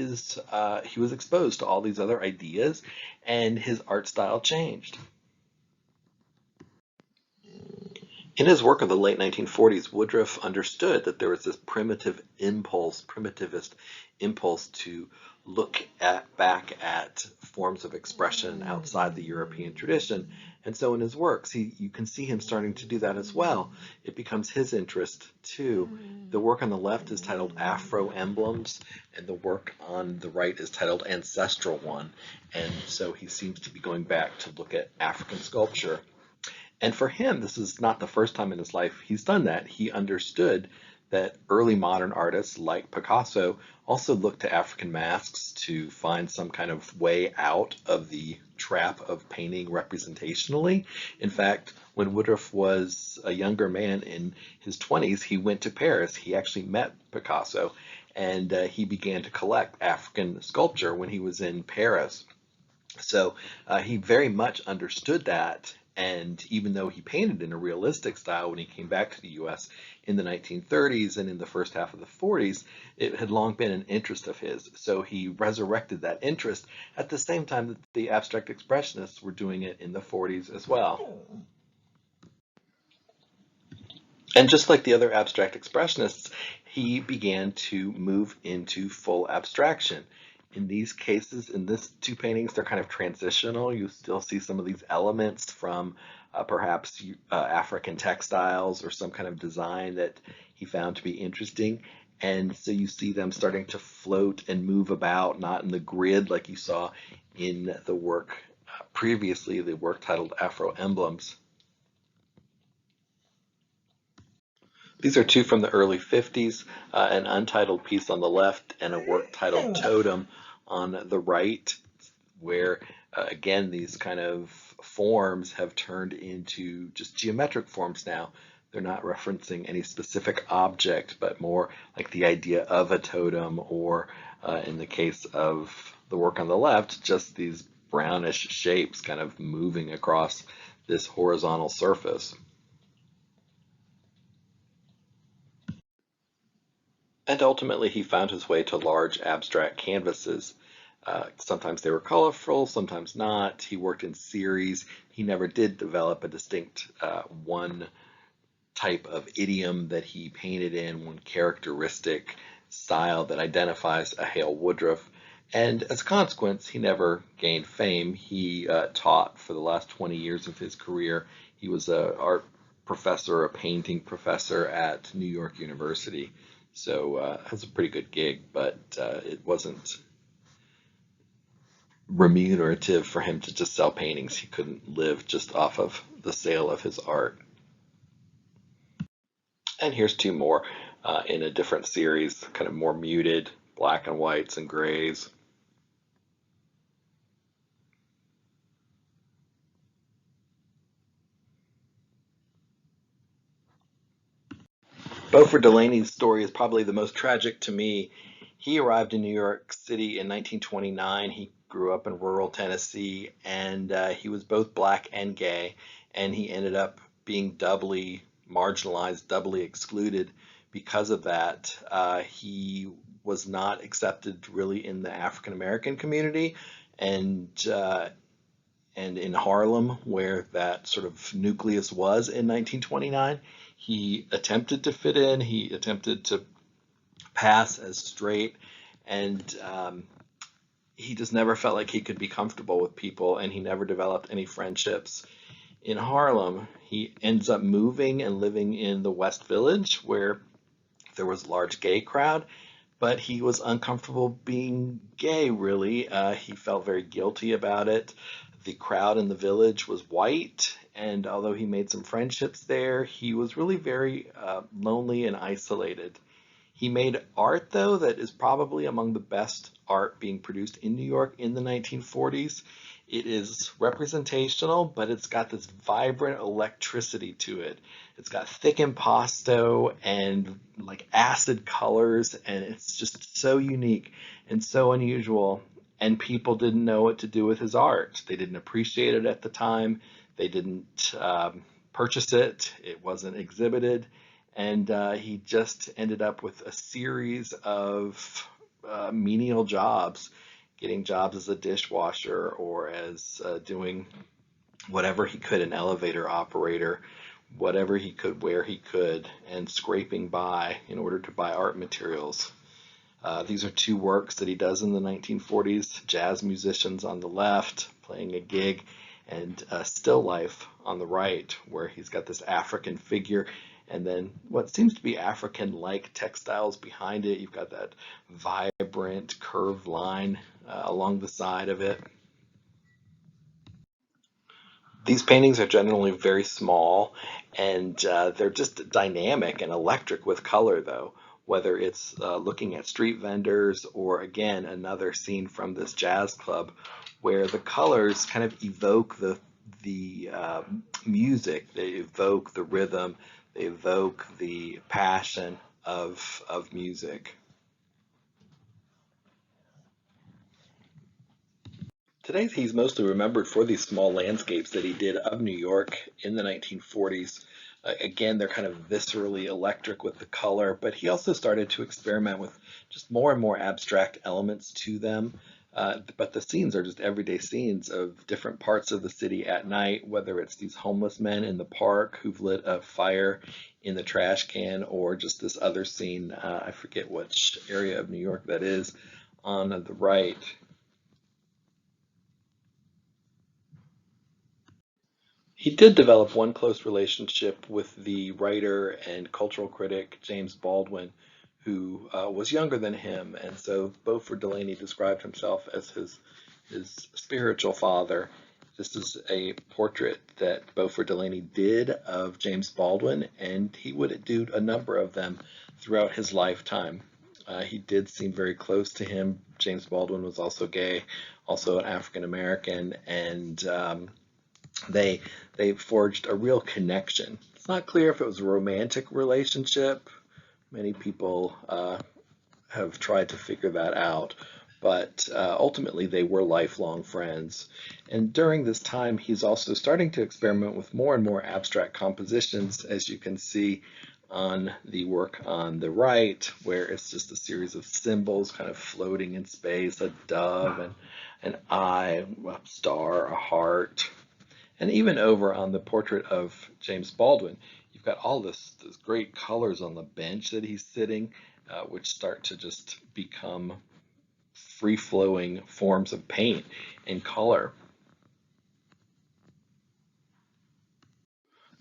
was exposed to all these other ideas, and his art style changed. In his work of the late 1940s, Woodruff understood that there was this primitivist impulse to look back at forms of expression outside the European tradition. And so in his works, you can see him starting to do that as well. It becomes his interest too. The work on the left is titled Afro Emblems, and the work on the right is titled Ancestral One. And so he seems to be going back to look at African sculpture. And for him, this is not the first time in his life he's done that. He understood that early modern artists like Picasso also looked to African masks to find some kind of way out of the trap of painting representationally. In fact, when Woodruff was a younger man in his 20s, he went to Paris. He actually met Picasso, and he began to collect African sculpture when he was in Paris. So he very much understood that. And even though he painted in a realistic style when he came back to the US in the 1930s and in the first half of the 40s, it had long been an interest of his. So he resurrected that interest at the same time that the abstract expressionists were doing it in the 40s as well. And just like the other abstract expressionists, he began to move into full abstraction. In these cases, in these two paintings, they're kind of transitional. You still see some of these elements from perhaps African textiles or some kind of design that he found to be interesting. And so you see them starting to float and move about, not in the grid like you saw in the work previously, the work titled Afro Emblems. These are two from the early 50s, an untitled piece on the left and a work titled Totem on the right, where again these kind of forms have turned into just geometric forms now. They're not referencing any specific object, but more like the idea of a totem, or in the case of the work on the left, just these brownish shapes kind of moving across this horizontal surface. And ultimately, he found his way to large abstract canvases. Sometimes they were colorful, sometimes not. He worked in series. He never did develop a distinct one type of idiom that he painted in, one characteristic style that identifies a Hale Woodruff. And as a consequence, he never gained fame. He taught for the last 20 years of his career. He was an art professor, a painting professor at New York University. So it was a pretty good gig, but it wasn't remunerative for him to just sell paintings. He couldn't live just off of the sale of his art. And here's two more in a different series, kind of more muted, black and whites and grays. Beaufort Delaney's story is probably the most tragic to me. He arrived in New York City in 1929. He grew up in rural Tennessee, and he was both black and gay, and he ended up being doubly marginalized, doubly excluded because of that. He was not accepted really in the African American community, and in Harlem, where that sort of nucleus was in 1929. He attempted to fit in, he attempted to pass as straight, and he just never felt like he could be comfortable with people, and he never developed any friendships in Harlem. He ends up moving and living in the West Village, where there was a large gay crowd, but he was uncomfortable being gay, really. He felt very guilty about it. The crowd in the village was white, and although he made some friendships there, he was really very lonely and isolated. He made art, though, that is probably among the best art being produced in New York in the 1940s. It is representational, but it's got this vibrant electricity to it. It's got thick impasto and like acid colors, and it's just so unique and so unusual. and people didn't know what to do with his art. They didn't appreciate it at the time. They didn't purchase it. It wasn't exhibited, and he just ended up with a series of menial jobs, getting jobs as a dishwasher or as doing whatever he could, an elevator operator, whatever he could, where he could, and scraping by in order to buy art materials. These are two works that he does in the 1940s, Jazz Musicians on the left, playing a gig, and Still Life on the right, where he's got this African figure, and then what seems to be African-like textiles behind it. You've got that vibrant curved line along the side of it. These paintings are generally very small, and they're just dynamic and electric with color, though, whether it's looking at street vendors or, again, another scene from this jazz club where the colors kind of evoke the music, they evoke the rhythm, they evoke the passion of music. Today, he's mostly remembered for these small landscapes that he did of New York in the 1940s. Again, they're kind of viscerally electric with the color, but he also started to experiment with just more and more abstract elements to them. But the scenes are just everyday scenes of different parts of the city at night, whether it's these homeless men in the park who've lit a fire in the trash can, or just this other scene, I forget which area of New York that is, on the right. He did develop one close relationship with the writer and cultural critic James Baldwin, who was younger than him, and so Beaufort Delaney described himself as his spiritual father. This is a portrait that Beaufort Delaney did of James Baldwin, and he would do a number of them throughout his lifetime. He did seem very close to him. James Baldwin was also gay, also an African American, and they they forged a real connection. It's not clear if it was a romantic relationship. Many people have tried to figure that out, but ultimately they were lifelong friends. And during this time, he's also starting to experiment with more and more abstract compositions, as you can see on the work on the right, where it's just a series of symbols kind of floating in space, a dove and an eye, a star, a heart. And even over on the portrait of James Baldwin, you've got all this great colors on the bench that he's sitting, which start to just become free-flowing forms of paint and color.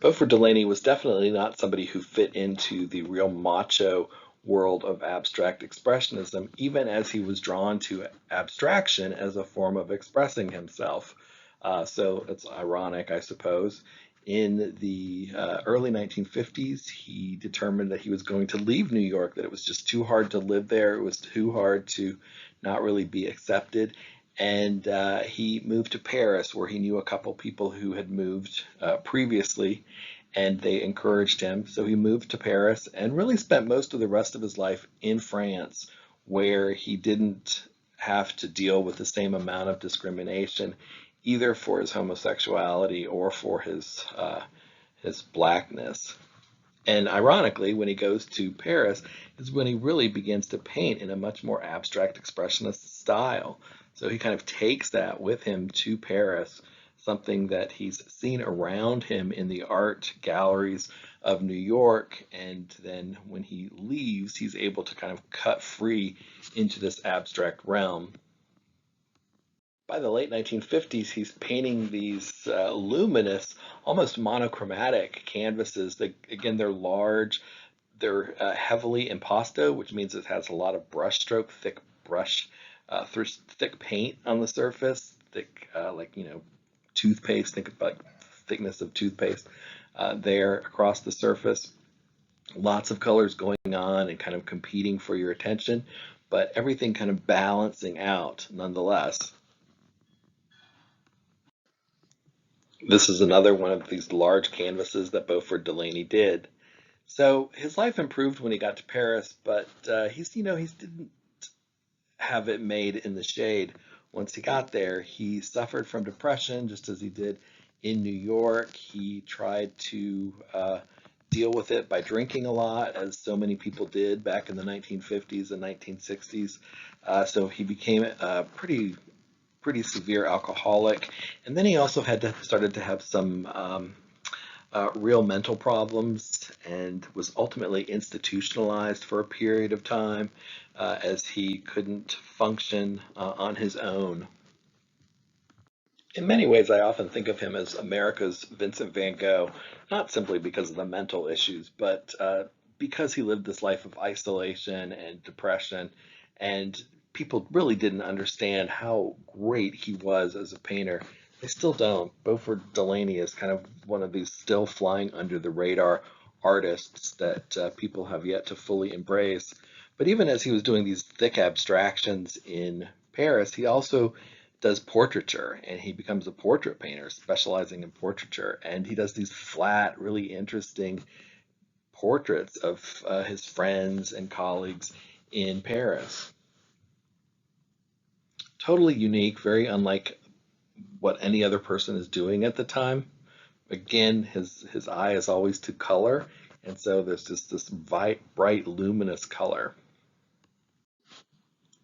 Beaufort Delaney was definitely not somebody who fit into the real macho world of abstract expressionism, even as he was drawn to abstraction as a form of expressing himself. So it's ironic, I suppose. In the early 1950s, he determined that he was going to leave New York, that it was just too hard to live there. It was too hard to not really be accepted. And he moved to Paris, where he knew a couple people who had moved previously, and they encouraged him. So he moved to Paris and really spent most of the rest of his life in France, where he didn't have to deal with the same amount of discrimination, either for his homosexuality or for his blackness. And ironically, when he goes to Paris, is when he really begins to paint in a much more abstract expressionist style. So he kind of takes that with him to Paris, something that he's seen around him in the art galleries of New York. And then when he leaves, he's able to kind of cut free into this abstract realm. By the late 1950s, he's painting these luminous, almost monochromatic canvases. Again, they're large, they're heavily impasto, which means it has a lot of brush stroke, thick brush, thick paint on the surface, thick, like, toothpaste, think about thickness of toothpaste there across the surface. Lots of colors going on and kind of competing for your attention, but everything kind of balancing out nonetheless. This is another one of these large canvases that Beaufort Delaney did. So his life improved when he got to Paris, but he didn't have it made in the shade once he got there, he suffered from depression just as he did in New York. He tried to deal with it by drinking a lot, as so many people did back in the 1950s and 1960s. So he became a pretty severe alcoholic, and then he also started to have some real mental problems and was ultimately institutionalized for a period of time as he couldn't function on his own. In many ways, I often think of him as America's Vincent van Gogh, not simply because of the mental issues, but because he lived this life of isolation and depression, and people really didn't understand how great he was as a painter. They still don't. Beaufort Delaney is kind of one of these still flying under the radar artists that people have yet to fully embrace. But even as he was doing these thick abstractions in Paris, he also does portraiture, and he becomes a portrait painter specializing in portraiture, and he does these flat, really interesting portraits of his friends and colleagues in Paris. Totally unique, very unlike what any other person is doing at the time. Again, his eye is always to color, and so there's just this bright, luminous color.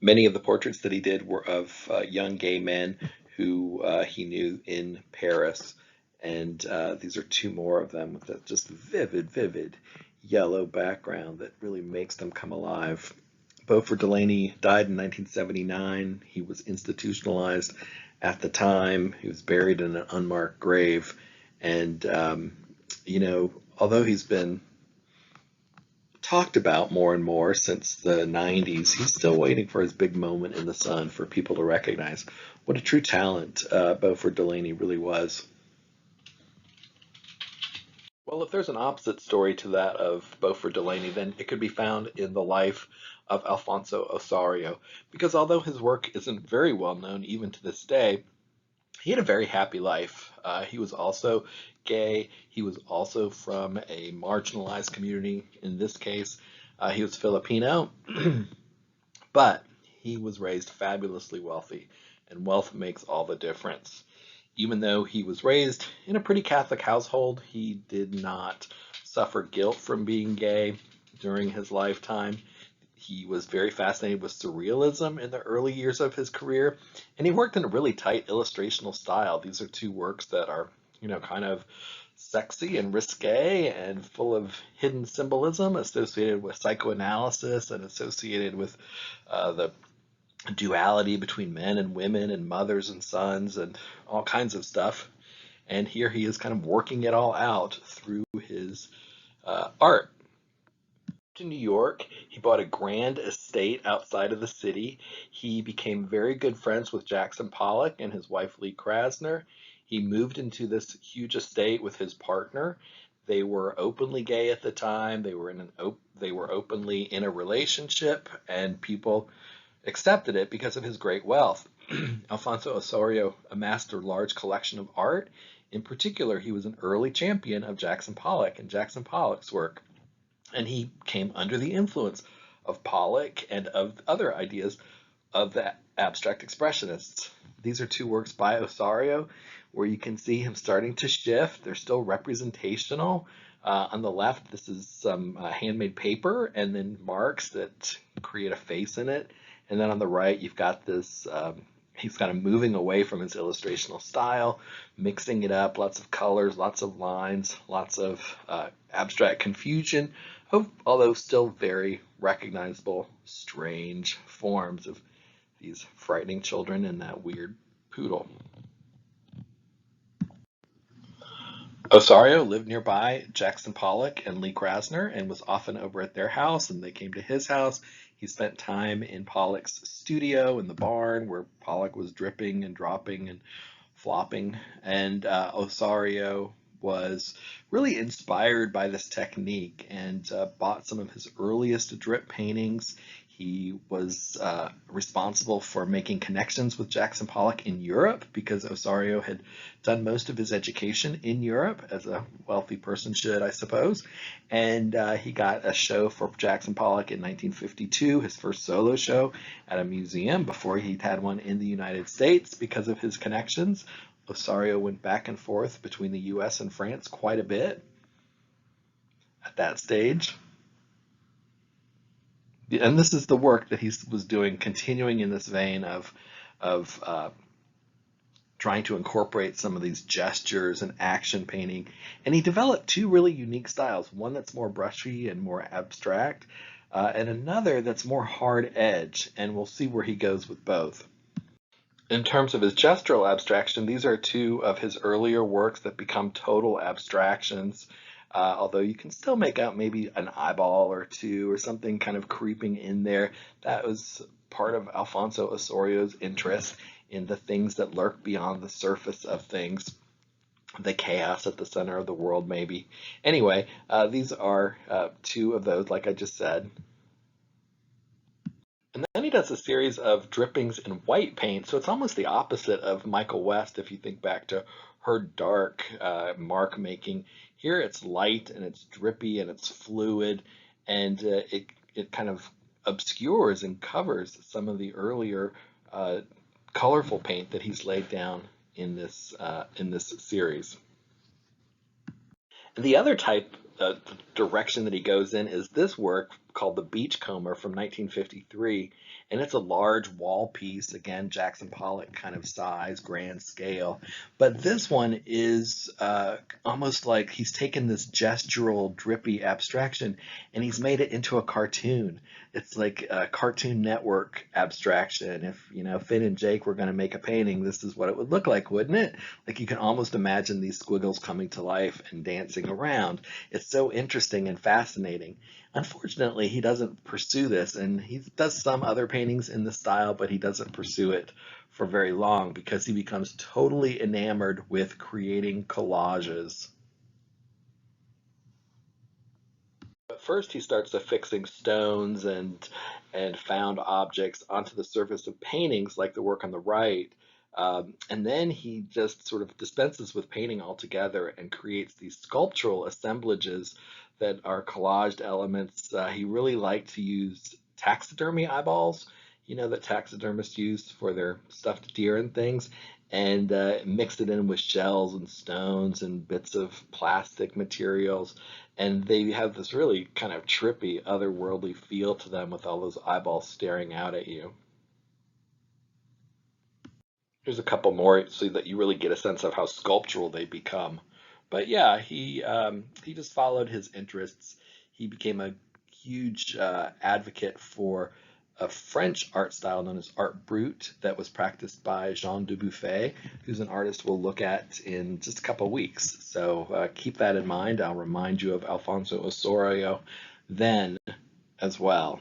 Many of the portraits that he did were of young gay men who he knew in Paris. And these are two more of them with that just vivid yellow background that really makes them come alive. Beaufort Delaney died in 1979. He was institutionalized at the time. He was buried in an unmarked grave. And, although he's been talked about more and more since the 90s, he's still waiting for his big moment in the sun for people to recognize what a true talent Beaufort Delaney really was. Well, if there's an opposite story to that of Beaufort Delaney, then it could be found in the life of Alfonso Osorio, because although his work isn't very well known even to this day, he had a very happy life. He was also gay. He was also from a marginalized community. In this case, he was Filipino, but he was raised fabulously wealthy, and wealth makes all the difference. Even though he was raised in a pretty Catholic household, he did not suffer guilt from being gay during his lifetime. He was very fascinated with surrealism in the early years of his career, and he worked in a really tight illustrational style. These are two works that are, kind of sexy and risque and full of hidden symbolism associated with psychoanalysis and associated with the duality between men and women and mothers and sons and all kinds of stuff. And here he is kind of working it all out through his art. To New York. He bought a grand estate outside of the city. He became very good friends with Jackson Pollock and his wife Lee Krasner. He moved into this huge estate with his partner. They were openly gay at the time. They were openly in a relationship, and people accepted it because of his great wealth. Alfonso Osorio amassed a large collection of art. In particular, he was an early champion of Jackson Pollock and Jackson Pollock's work, and he came under the influence of Pollock and of other ideas of the abstract expressionists. These are two works by Osorio where you can see him starting to shift. They're still representational. On the left, this is some handmade paper and then marks that create a face in it. And then on the right, you've got this, he's kind of moving away from his illustrational style, mixing it up, lots of colors, lots of lines, lots of abstract confusion, although still very recognizable, strange forms of these frightening children and that weird poodle. Osorio lived nearby Jackson Pollock and Lee Krasner and was often over at their house, and they came to his house. He spent time in Pollock's studio in the barn where Pollock was dripping and dropping and flopping, and Osorio was really inspired by this technique and bought some of his earliest drip paintings. He was responsible for making connections with Jackson Pollock in Europe because Osorio had done most of his education in Europe, as a wealthy person should, I suppose. And he got a show for Jackson Pollock in 1952, his first solo show at a museum before he'd had one in the United States because of his connections. Osorio went back and forth between the US and France quite a bit at that stage. And this is the work that he was doing, continuing in this vein of trying to incorporate some of these gestures and action painting. And he developed two really unique styles: one that's more brushy and more abstract, and another that's more hard edge. And we'll see where he goes with both. In terms of his gestural abstraction, these are two of his earlier works that become total abstractions, although you can still make out maybe an eyeball or two or something kind of creeping in there. That was part of Alfonso Osorio's interest in the things that lurk beyond the surface of things, the chaos at the center of the world, maybe. Anyway, these are two of those, like I just said. And then he does a series of drippings in white paint. So it's almost the opposite of Michael West if you think back to her dark mark making. Here it's light and it's drippy and it's fluid, and it kind of obscures and covers some of the earlier colorful paint that he's laid down in this series. The other type direction that he goes in is this work called The Beachcomber from 1953. And it's a large wall piece, again, Jackson Pollock kind of size, grand scale. But this one is almost like he's taken this gestural, drippy abstraction and he's made it into a cartoon. It's like a Cartoon Network abstraction. If, Finn and Jake were going to make a painting, this is what it would look like, wouldn't it? Like you can almost imagine these squiggles coming to life and dancing around. It's so interesting and fascinating. Unfortunately, he doesn't pursue this, and he does some other paintings in the style, but he doesn't pursue it for very long because he becomes totally enamored with creating collages. But first, he starts affixing stones and found objects onto the surface of paintings, like the work on the right. And then he just sort of dispenses with painting altogether and creates these sculptural assemblages that are collaged elements. He really liked to use taxidermy eyeballs, that taxidermists use for their stuffed deer and things, and mixed it in with shells and stones and bits of plastic materials. And they have this really kind of trippy, otherworldly feel to them with all those eyeballs staring out at you. Here's a couple more so that you really get a sense of how sculptural they become. But yeah, he just followed his interests. He became a huge advocate for a French art style known as art brut that was practiced by Jean Dubuffet, who's an artist we'll look at in just a couple of weeks. So keep that in mind. I'll remind you of Alfonso Osorio then as well.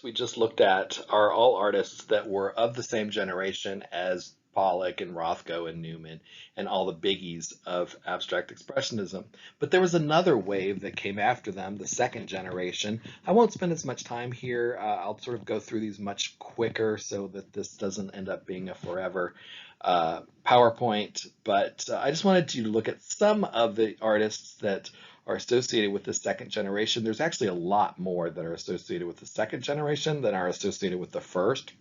We just looked at are all artists that were of the same generation as Pollock and Rothko and Newman and all the biggies of abstract expressionism. But there was another wave that came after them, the second generation. I won't spend as much time here. I'll sort of go through these much quicker so that this doesn't end up being a forever PowerPoint. But I just wanted you to look at some of the artists that are associated with the second generation. There's actually a lot more that are associated with the second generation than are associated with the first.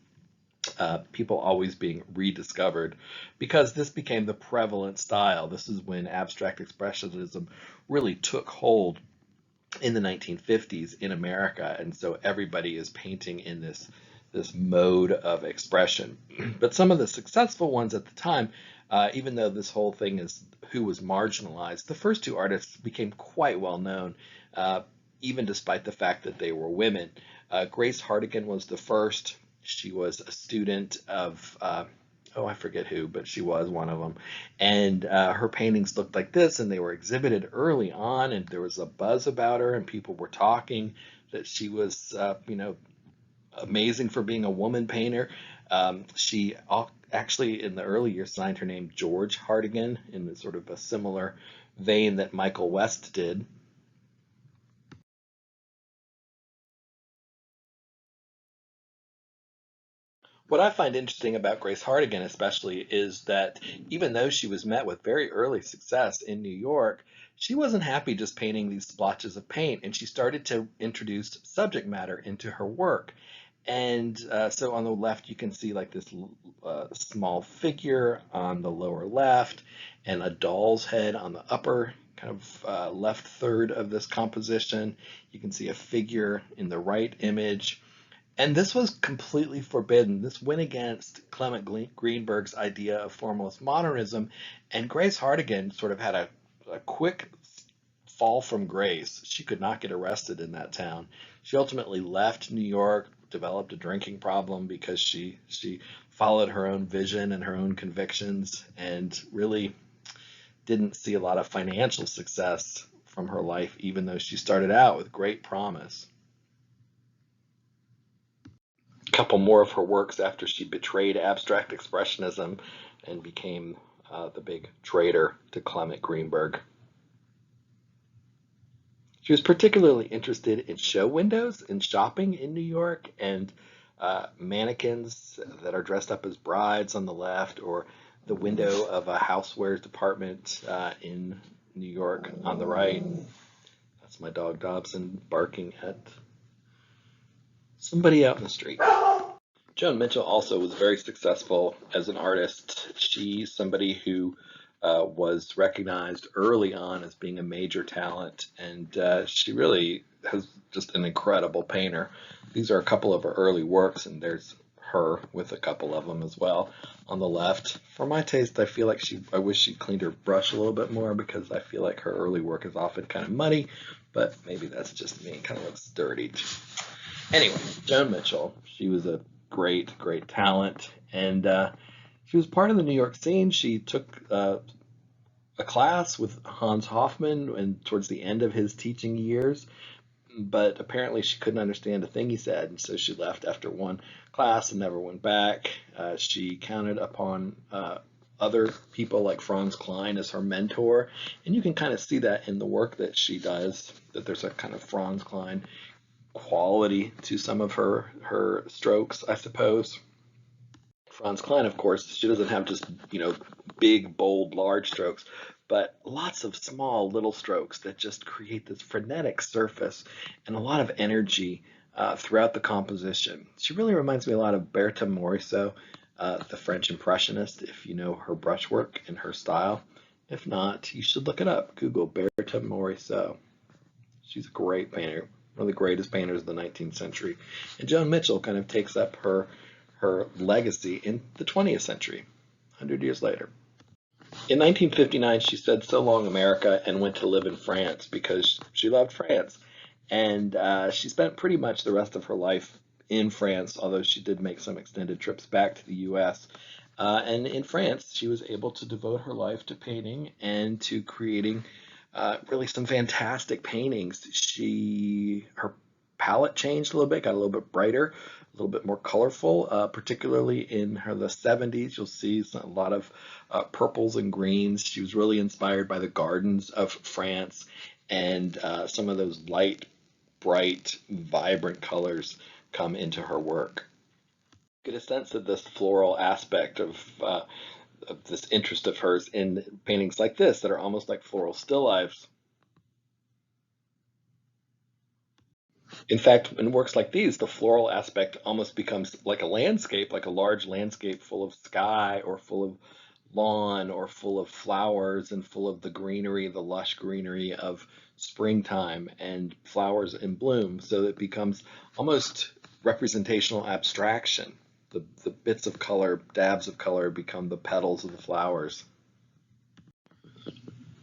People always being rediscovered because this became the prevalent style. This is when abstract expressionism really took hold in the 1950s in America, and so everybody is painting in this mode of expression. But some of the successful ones at the time, even though this whole thing is who was marginalized, the first two artists became quite well known, even despite the fact that they were women. Grace Hardigan was the first. She was a student of, I forget who, but she was one of them. And her paintings looked like this, and they were exhibited early on, and there was a buzz about her, and people were talking that she was, amazing for being a woman painter. She actually, in the early years, signed her name George Hardigan in sort of a similar vein that Michael West did. What I find interesting about Grace Hardigan, especially, is that even though she was met with very early success in New York, she wasn't happy just painting these splotches of paint, and she started to introduce subject matter into her work. And so on the left, you can see like this small figure on the lower left, and a doll's head on the upper kind of left third of this composition. You can see a figure in the right image. And this was completely forbidden. This went against Clement Greenberg's idea of formalist modernism, and Grace Hardigan sort of had a quick fall from grace. She could not get arrested in that town. She ultimately left New York, developed a drinking problem because she followed her own vision and her own convictions, and really didn't see a lot of financial success from her life, even though she started out with great promise. Couple more of her works after she betrayed abstract expressionism and became the big traitor to Clement Greenberg. She was particularly interested in show windows and shopping in New York, and mannequins that are dressed up as brides on the left, or the window of a housewares department in New York on the right. That's my dog Dobson barking at somebody out in the street. Joan Mitchell also was very successful as an artist. She's somebody who was recognized early on as being a major talent, and she really has just an incredible painter. These are a couple of her early works, and there's her with a couple of them as well on the left. For my taste, I feel like I wish she cleaned her brush a little bit more, because I feel like her early work is often kind of muddy, but maybe that's just me. It kind of looks dirty. Anyway, Joan Mitchell, she was a great talent, and she was part of the New York scene. She took a class with Hans Hofmann and towards the end of his teaching years, but apparently she couldn't understand a thing he said, and so she left after one class and never went back. She counted upon other people like Franz Klein as her mentor, and you can kind of see that in the work that she does, that there's a kind of Franz Klein quality to some of her strokes, I suppose. Franz Klein, of course, she doesn't have just, big, bold, large strokes, but lots of small little strokes that just create this frenetic surface and a lot of energy throughout the composition. She really reminds me a lot of Berthe Morisot, the French Impressionist, if you know her brushwork and her style. If not, you should look it up. Google Berthe Morisot. She's a great painter, one of the greatest painters of the 19th century. And Joan Mitchell kind of takes up her legacy in the 20th century, 100 years later. In 1959, she said, "So long, America," and went to live in France because she loved France. And she spent pretty much the rest of her life in France, although she did make some extended trips back to the US. And in France, she was able to devote her life to painting and to creating really some fantastic paintings. Her palette changed a little bit, got a little bit brighter, a little bit more colorful, particularly in the 70s. You'll see a lot of purples and greens. She was really inspired by the gardens of France, and some of those light, bright, vibrant colors come into her work. Get a sense of this floral aspect of this interest of hers in paintings like this that are almost like floral still lifes. In fact, in works like these, the floral aspect almost becomes like a landscape, like a large landscape full of sky or full of lawn or full of flowers and full of the greenery, the lush greenery of springtime and flowers in bloom. So it becomes almost representational abstraction. The bits of color, dabs of color, become the petals of the flowers.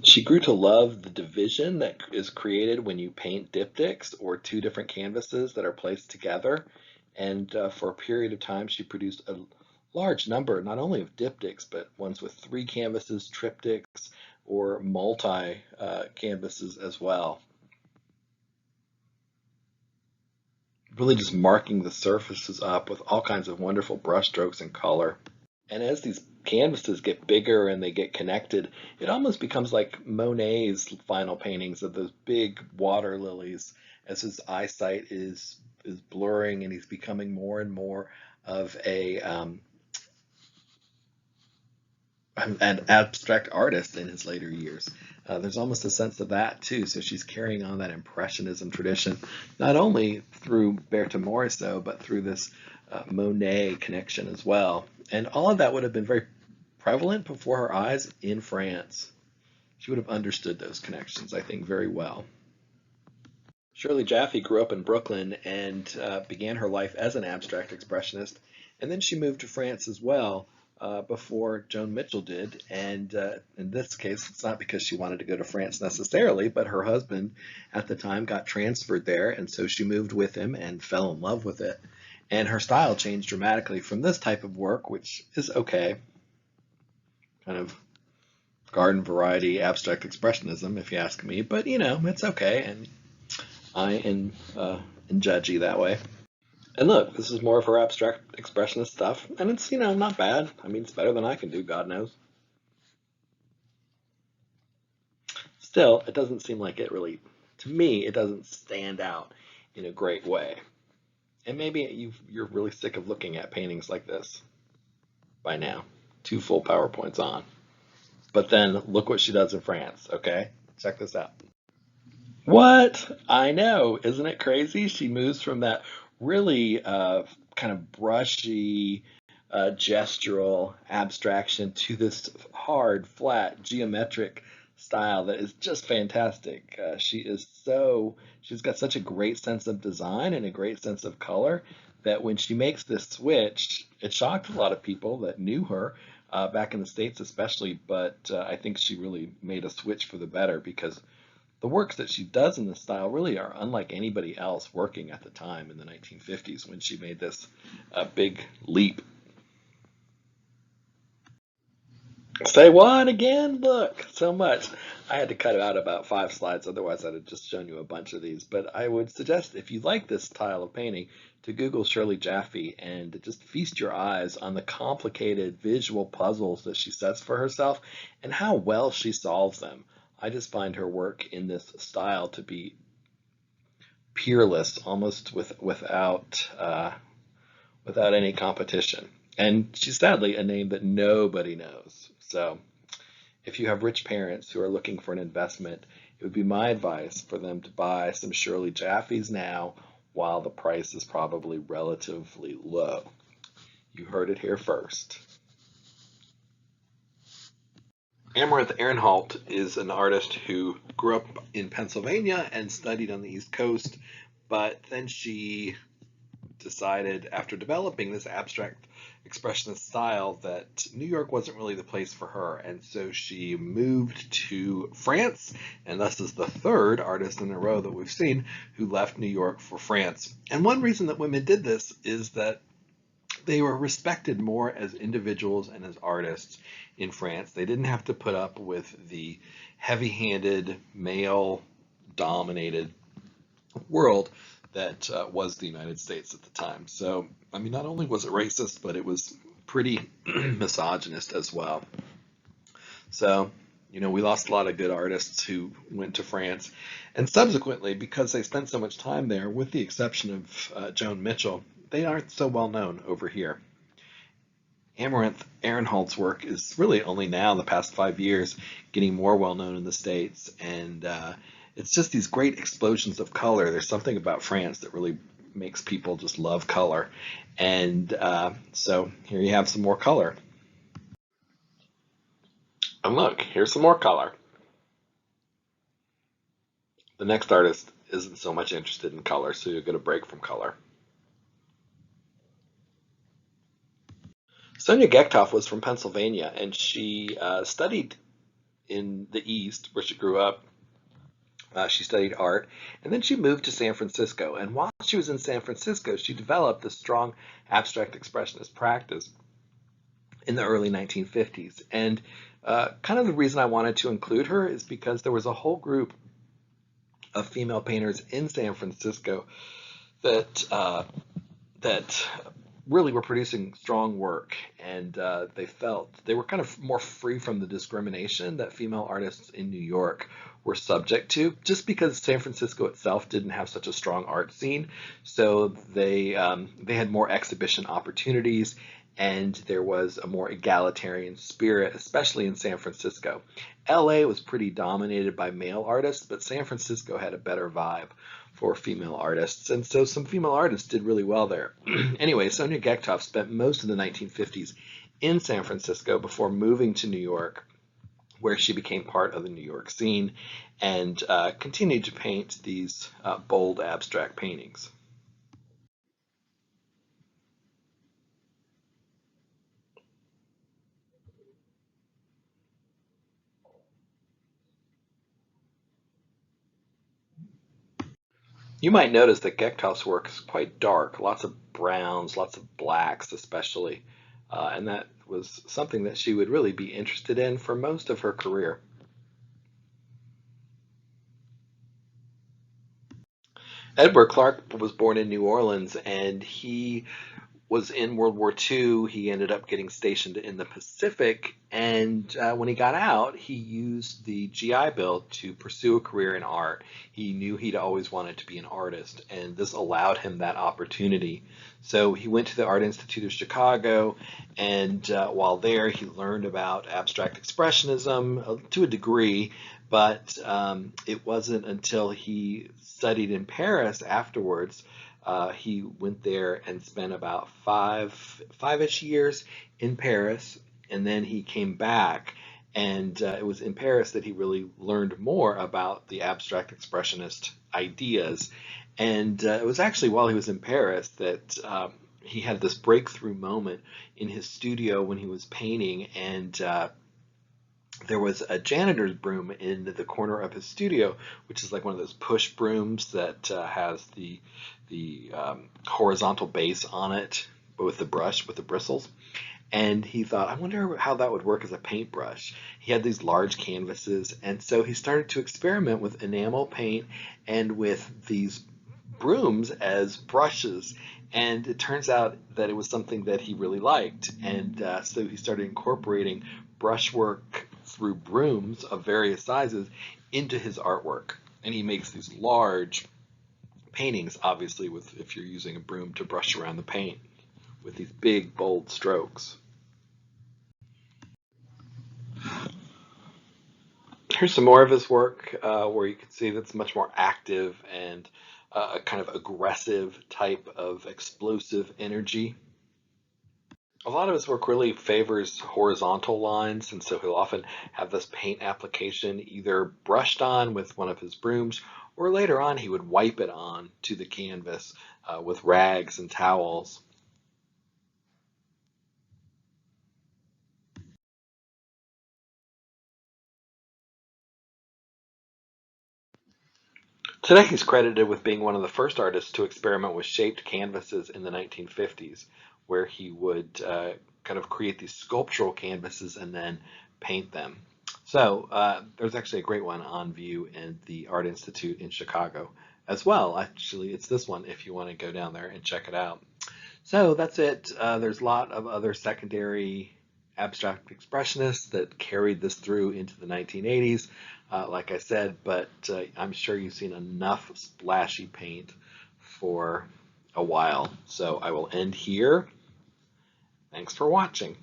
She grew to love the division that is created when you paint diptychs, or two different canvases that are placed together. And for a period of time, she produced a large number, not only of diptychs, but ones with three canvases, triptychs, or multi canvases as well. Really just marking the surfaces up with all kinds of wonderful brush strokes and color. And as these canvases get bigger and they get connected, it almost becomes like Monet's final paintings of those big water lilies, as his eyesight is blurring and he's becoming more and more of an abstract artist in his later years. There's almost a sense of that too. So she's carrying on that Impressionism tradition, not only through Berthe Morisot, but through this Monet connection as well. And all of that would have been very prevalent before her eyes in France. She would have understood those connections, I think, very well. Shirley Jaffe grew up in Brooklyn and began her life as an abstract expressionist, and then she moved to France as well before Joan Mitchell did. And in this case, it's not because she wanted to go to France necessarily, but her husband at the time got transferred there, and so she moved with him and fell in love with it. And her style changed dramatically from this type of work, which is okay, kind of garden variety abstract expressionism, if you ask me, but it's okay. And I am judgy that way. And look, this is more of her abstract expressionist stuff, and it's, not bad. I mean, it's better than I can do, God knows. Still, it doesn't seem like it really, to me, it doesn't stand out in a great way. And maybe you're really sick of looking at paintings like this by now. 2 full PowerPoints on. But then look what she does in France, okay? Check this out. What? I know. Isn't it crazy? She moves from that really kind of brushy, gestural abstraction to this hard, flat, geometric style that is just fantastic. She's got such a great sense of design and a great sense of color that when she makes this switch, it shocked a lot of people that knew her back in the States especially, but I think she really made a switch for the better because the works that she does in this style really are unlike anybody else working at the time in the 1950s when she made this big leap. Say what again? Look, so much. I had to cut out about 5 slides, otherwise I'd have just shown you a bunch of these. But I would suggest if you like this style of painting to Google Shirley Jaffe and just feast your eyes on the complicated visual puzzles that she sets for herself and how well she solves them. I just find her work in this style to be peerless, almost without any competition. And she's sadly a name that nobody knows. So if you have rich parents who are looking for an investment, it would be my advice for them to buy some Shirley Jaffes now while the price is probably relatively low. You heard it here first. Amaranth Ehrenholt is an artist who grew up in Pennsylvania and studied on the East Coast, but then she decided after developing this abstract expressionist style that New York wasn't really the place for her, and so she moved to France, and thus is the 3rd artist in a row that we've seen who left New York for France. And one reason that women did this is that they were respected more as individuals and as artists in France. They didn't have to put up with the heavy-handed, male-dominated world that was the United States at the time. So, I mean, not only was it racist, but it was pretty misogynist as well. So, we lost a lot of good artists who went to France. And subsequently, because they spent so much time there, with the exception of Joan Mitchell, they aren't so well known over here. Amaranth Ehrenholt's work is really only now, in the past 5 years, getting more well known in the States. And it's just these great explosions of color. There's something about France that really makes people just love color. And so here you have some more color. And look, here's some more color. The next artist isn't so much interested in color, so you'll get a break from color. Sonia Gektoff was from Pennsylvania, and she studied in the East, where she grew up. She studied art, and then she moved to San Francisco. And while she was in San Francisco, she developed a strong abstract expressionist practice in the early 1950s. And kind of the reason I wanted to include her is because there was a whole group of female painters in San Francisco that really were producing strong work, and they felt they were kind of more free from the discrimination that female artists in New York were subject to, just because San Francisco itself didn't have such a strong art scene. So they had more exhibition opportunities, and there was a more egalitarian spirit, especially in San Francisco. LA was pretty dominated by male artists, but San Francisco had a better vibe for female artists, and so some female artists did really well there. Anyway, Sonia Gektoff spent most of the 1950s in San Francisco before moving to New York, where she became part of the New York scene and continued to paint these bold abstract paintings. You might notice that Gektoff's work is quite dark, lots of browns, lots of blacks especially, and that was something that she would really be interested in for most of her career. Edward Clark was born in New Orleans, and he was in World War II. He ended up getting stationed in the Pacific, and when he got out, he used the GI Bill to pursue a career in art. He knew he'd always wanted to be an artist, and this allowed him that opportunity. So he went to the Art Institute of Chicago, and while there, he learned about abstract expressionism to a degree, but it wasn't until he studied in Paris afterwards. He went there and spent about five-ish years in Paris, and then he came back. And it was in Paris that he really learned more about the abstract expressionist ideas. And it was actually while he was in Paris that he had this breakthrough moment in his studio when he was painting, and there was a janitor's broom in the corner of his studio, which is like one of those push brooms that has the horizontal base on it, but with the brush with the bristles. And he thought, I wonder how that would work as a paintbrush. He had these large canvases, and so he started to experiment with enamel paint and with these brooms as brushes. And it turns out that it was something that he really liked. And so he started incorporating brushwork through brooms of various sizes into his artwork. And he makes these large paintings, obviously, with if you're using a broom to brush around the paint, with these big, bold strokes. Here's some more of his work where you can see that's much more active and a kind of aggressive type of explosive energy. A lot of his work really favors horizontal lines, and so he'll often have this paint application either brushed on with one of his brooms, or later on he would wipe it on to the canvas with rags and towels. Today he's credited with being one of the first artists to experiment with shaped canvases in the 1950s, where he would kind of create these sculptural canvases and then paint them. So there's actually a great one on view in the Art Institute in Chicago as well. Actually, it's this one if you want to go down there and check it out. So that's it. There's a lot of other secondary abstract expressionists that carried this through into the 1980s, like I said, but I'm sure you've seen enough splashy paint for a while. So I will end here. Thanks for watching.